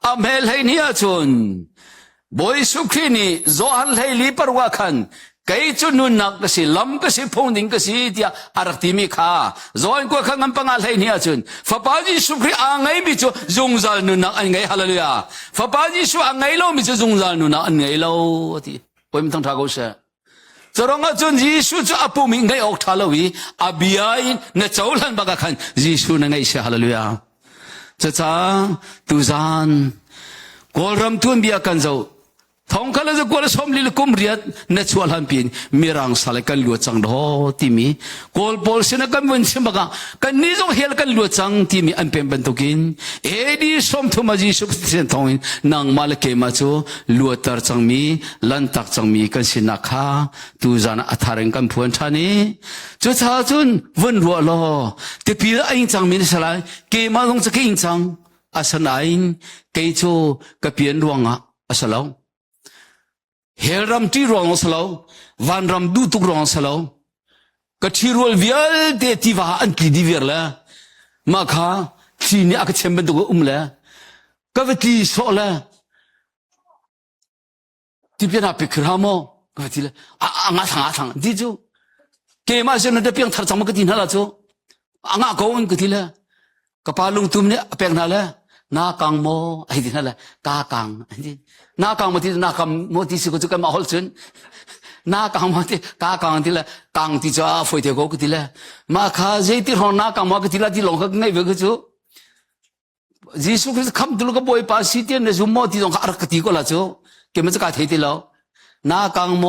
อเมลให้เนียจนบอยสุขีนีโซหันให้ลีปรวาขันไกจุนุนักก็สิลำก็สิพงดิงก็สิที่อารักติมีข้าโซหันกว่าขัดงันปังอาให้เนียจนฟ้าปาจิสุขีอ่างไงมิจูจงซาลนุนักอันไงฮาเลลูยาฟ้าปาจิสุอ่างไงโลมิจูจงซาลนุนักอันไงโลที่พอมีทั้งทากอุเสจะร้องจนยิสุจะอภูมิไงออกทาลวีอาบิยายนเจ้าหลันบักขันยิสุนั่งไงเสียฮาเลลูยาจะจ้าตุจานกอลรำทุนบิยากันเจ้าท้องข้าเลยจะกอลสมลิลกุมเรียดนชวลหันปีนมีรังสลายกันลวดจังดอที่มีกอลบอลเสนกันวันเสมกันนี่จงเฮลกันลวดจังที่มีอันเป็นบรรทุกินเอดีสมทุมายิสุเสียนทองนางมาเลเกมาจูลวดตาจังมีลันตักจังมีกันสินักข้าตุจานอัฐารังกันพวนชานีจะท้าจุนวันรัวลอแต่ปีละอิงจังมีนสลายเกมาลงจะกิงจังอาสนายเกจูกับเปียนรวงอ่ะอาสลาวเฮรัมที่รองสลาววันรัมดูตุกรองสลาวกัที่รัวเวียลเตติวาอันที่ดีเวียละมาข้าที่นี่อาจจะเชื่อมตัวกับละก็เวทีโซละที่เป็นอะไรครามอก็เวทีละงาทางที่จูเกมาเจนเดเพียงทาร์จามก็ที่นั่นละจูงาโกนก็ที่ละก็พาลุงตุ้มเนี่ยเพียงนั่นละนากังโมไอ้ที่นั่นละกากังนากังมาที่นากังโมที่สิกุจุกันมาฮอลซึนนากังมาที่กากังที่ละกังที่จะฝอยเทโกก็ที่ละมาข้าเจที่ห้องนากังมาก็ที่ละที่หลงก็ไงเวกจูยิสุคริสต์คำตุลก็บอยป้าสิเตียนเนี่ยจุโมที่ตรงอารักติก็ละจูเกี่ยมันจะการเทติแล้วนากังโม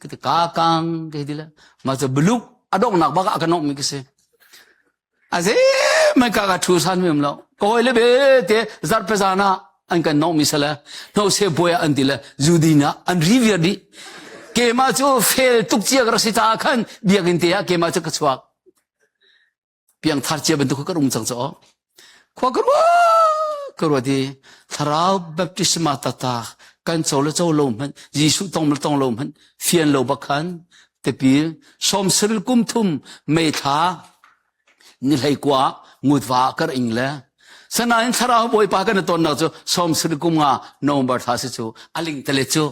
ก็ที่กากังก็ที่ละมาจะบลุกอดองนักบ้ากันนกมิกเซอาเซไม่กล้าทูสันไม่มแล้วก็เลยเบเตซาร์เปซานาอันกันน้องมิสละน้องเซบอยอันดีละจูดีนะอันรีเวียดีเกมาจูเฟลตุกเจียกระสิตาขันเบียกินเตียเกมาจูกระสวกเพียงทาร์เจียเป็นตุกกระรุมจังจ้อขวากรัวดีทาราวแบบติสมาตตากันโจลโจลมมันยิสุต้องลมมันเฟียนโลบักขันแต่ปีสมสริกุมทุมไม่ท้านี่เลยกว่างูดว่ากระอิงเลยสนานทาราวบอยปากันตอนนั้นจูสมสริกุมงาโนมบัตท้าสิจูอลิงทะเลจู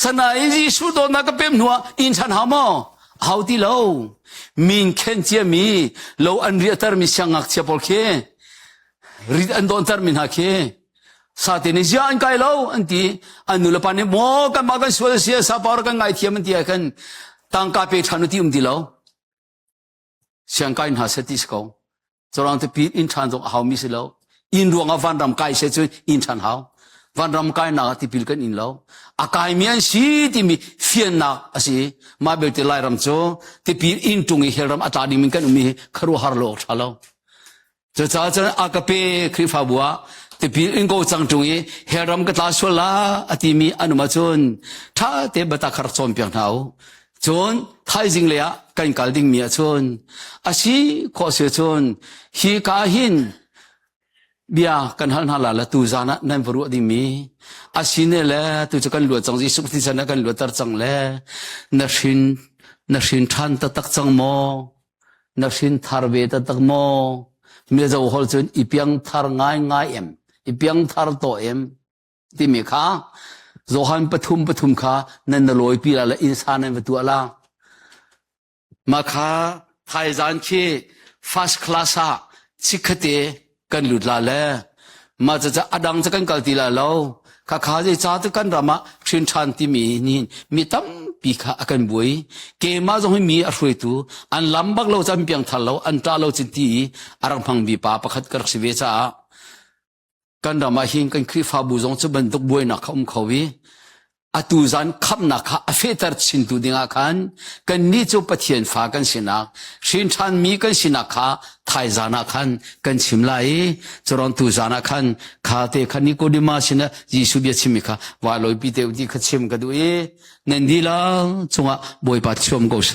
สนานยิสุตอนนั้นก็เป็นหัวอินชันหามอฮาวที่เรามินเข็นเจียมีเราอันเรียตร์มิช่างอักเชียบอลเครีดอันโดนตร์มินฮักเคสาธินิจอันไกลเราอันที่อันนุลปานีโมกันมากันสวดเสียสาปาร์กันไงเทียมันที่กันตั้งกาเปชานุที่ที่เราเสียงไกลหาเสติสเขาจรางที่ปีอินชันตรงหาวมิสิเราอินดวงอวันรำไกเสียจนอินชันหาววันรำไกนักที่พิลกันอินเราอากายมีอันสีที่มีเฟียนนักสิมาเบลติไลรำโจที่ปีอินตรงเฮรำอัตราดิมิกันมีครัวฮาร์โลชาเราจะจ้าจะอากาเปคริฟาบัวที่ปีอินโกจังตรงเฮรำก็ตาสวลาอติมีอนุมาจนถ้าเตบตาคาร์จอมเปียงเท้าจนไทยจริงเลยกันกัลดิ้งมีจนอาชีขอเสียจนฮีกาหินเบียกันหันหันละตูจานะนั่นบรู้ดีมีอาชีเนี่ยแหละตูจะกันหลวดจังสิสุขที่ฉันกันหลวดตัดจังแหละนักชินทันตัดจังโมนักชินทาร์เวตัดโมมีเจ้าหัวจนอีเปียงทาร์ง่ายอีเปียงทาร์โตที่มีข้าโจฮันปฐุมข้านั่นลอยปีละอินสานนั่นตัวละมาข้าไทยจานเช่first classชิคเตกันหลุดละเลยมาจะอดังจะกันกัลตีละเรา ข้าข้าจะจ้าตุกันรามาชินชันที่มีนี่มีตั้มปีข้ากันบุยเกมาจงให้มีอะไรตัวอันลำบักเราจำเพียงทัลเราอันตาเราจิตตีอารังพังบีปาประคัดกระสิเวจ้ากันรามาหิงกันคริฟาบูจงจะบรรทุกบุยนักเขาวิอตูจันขับนักอเฟตร์ชินตูดิงาคันกันนี่จูปะเทียนฟ้ากันสินักชินชันมีกันสินักข้าไทยจานาคันกันชิมไลจรอนตูจานาคันข้าเตคันนิโคดิมาสินะยิสุบิชิมิข้าวาลอยปีเตอุดิขชิมกันดูนันดีละจงอ่ะบอยปัดชมกูเส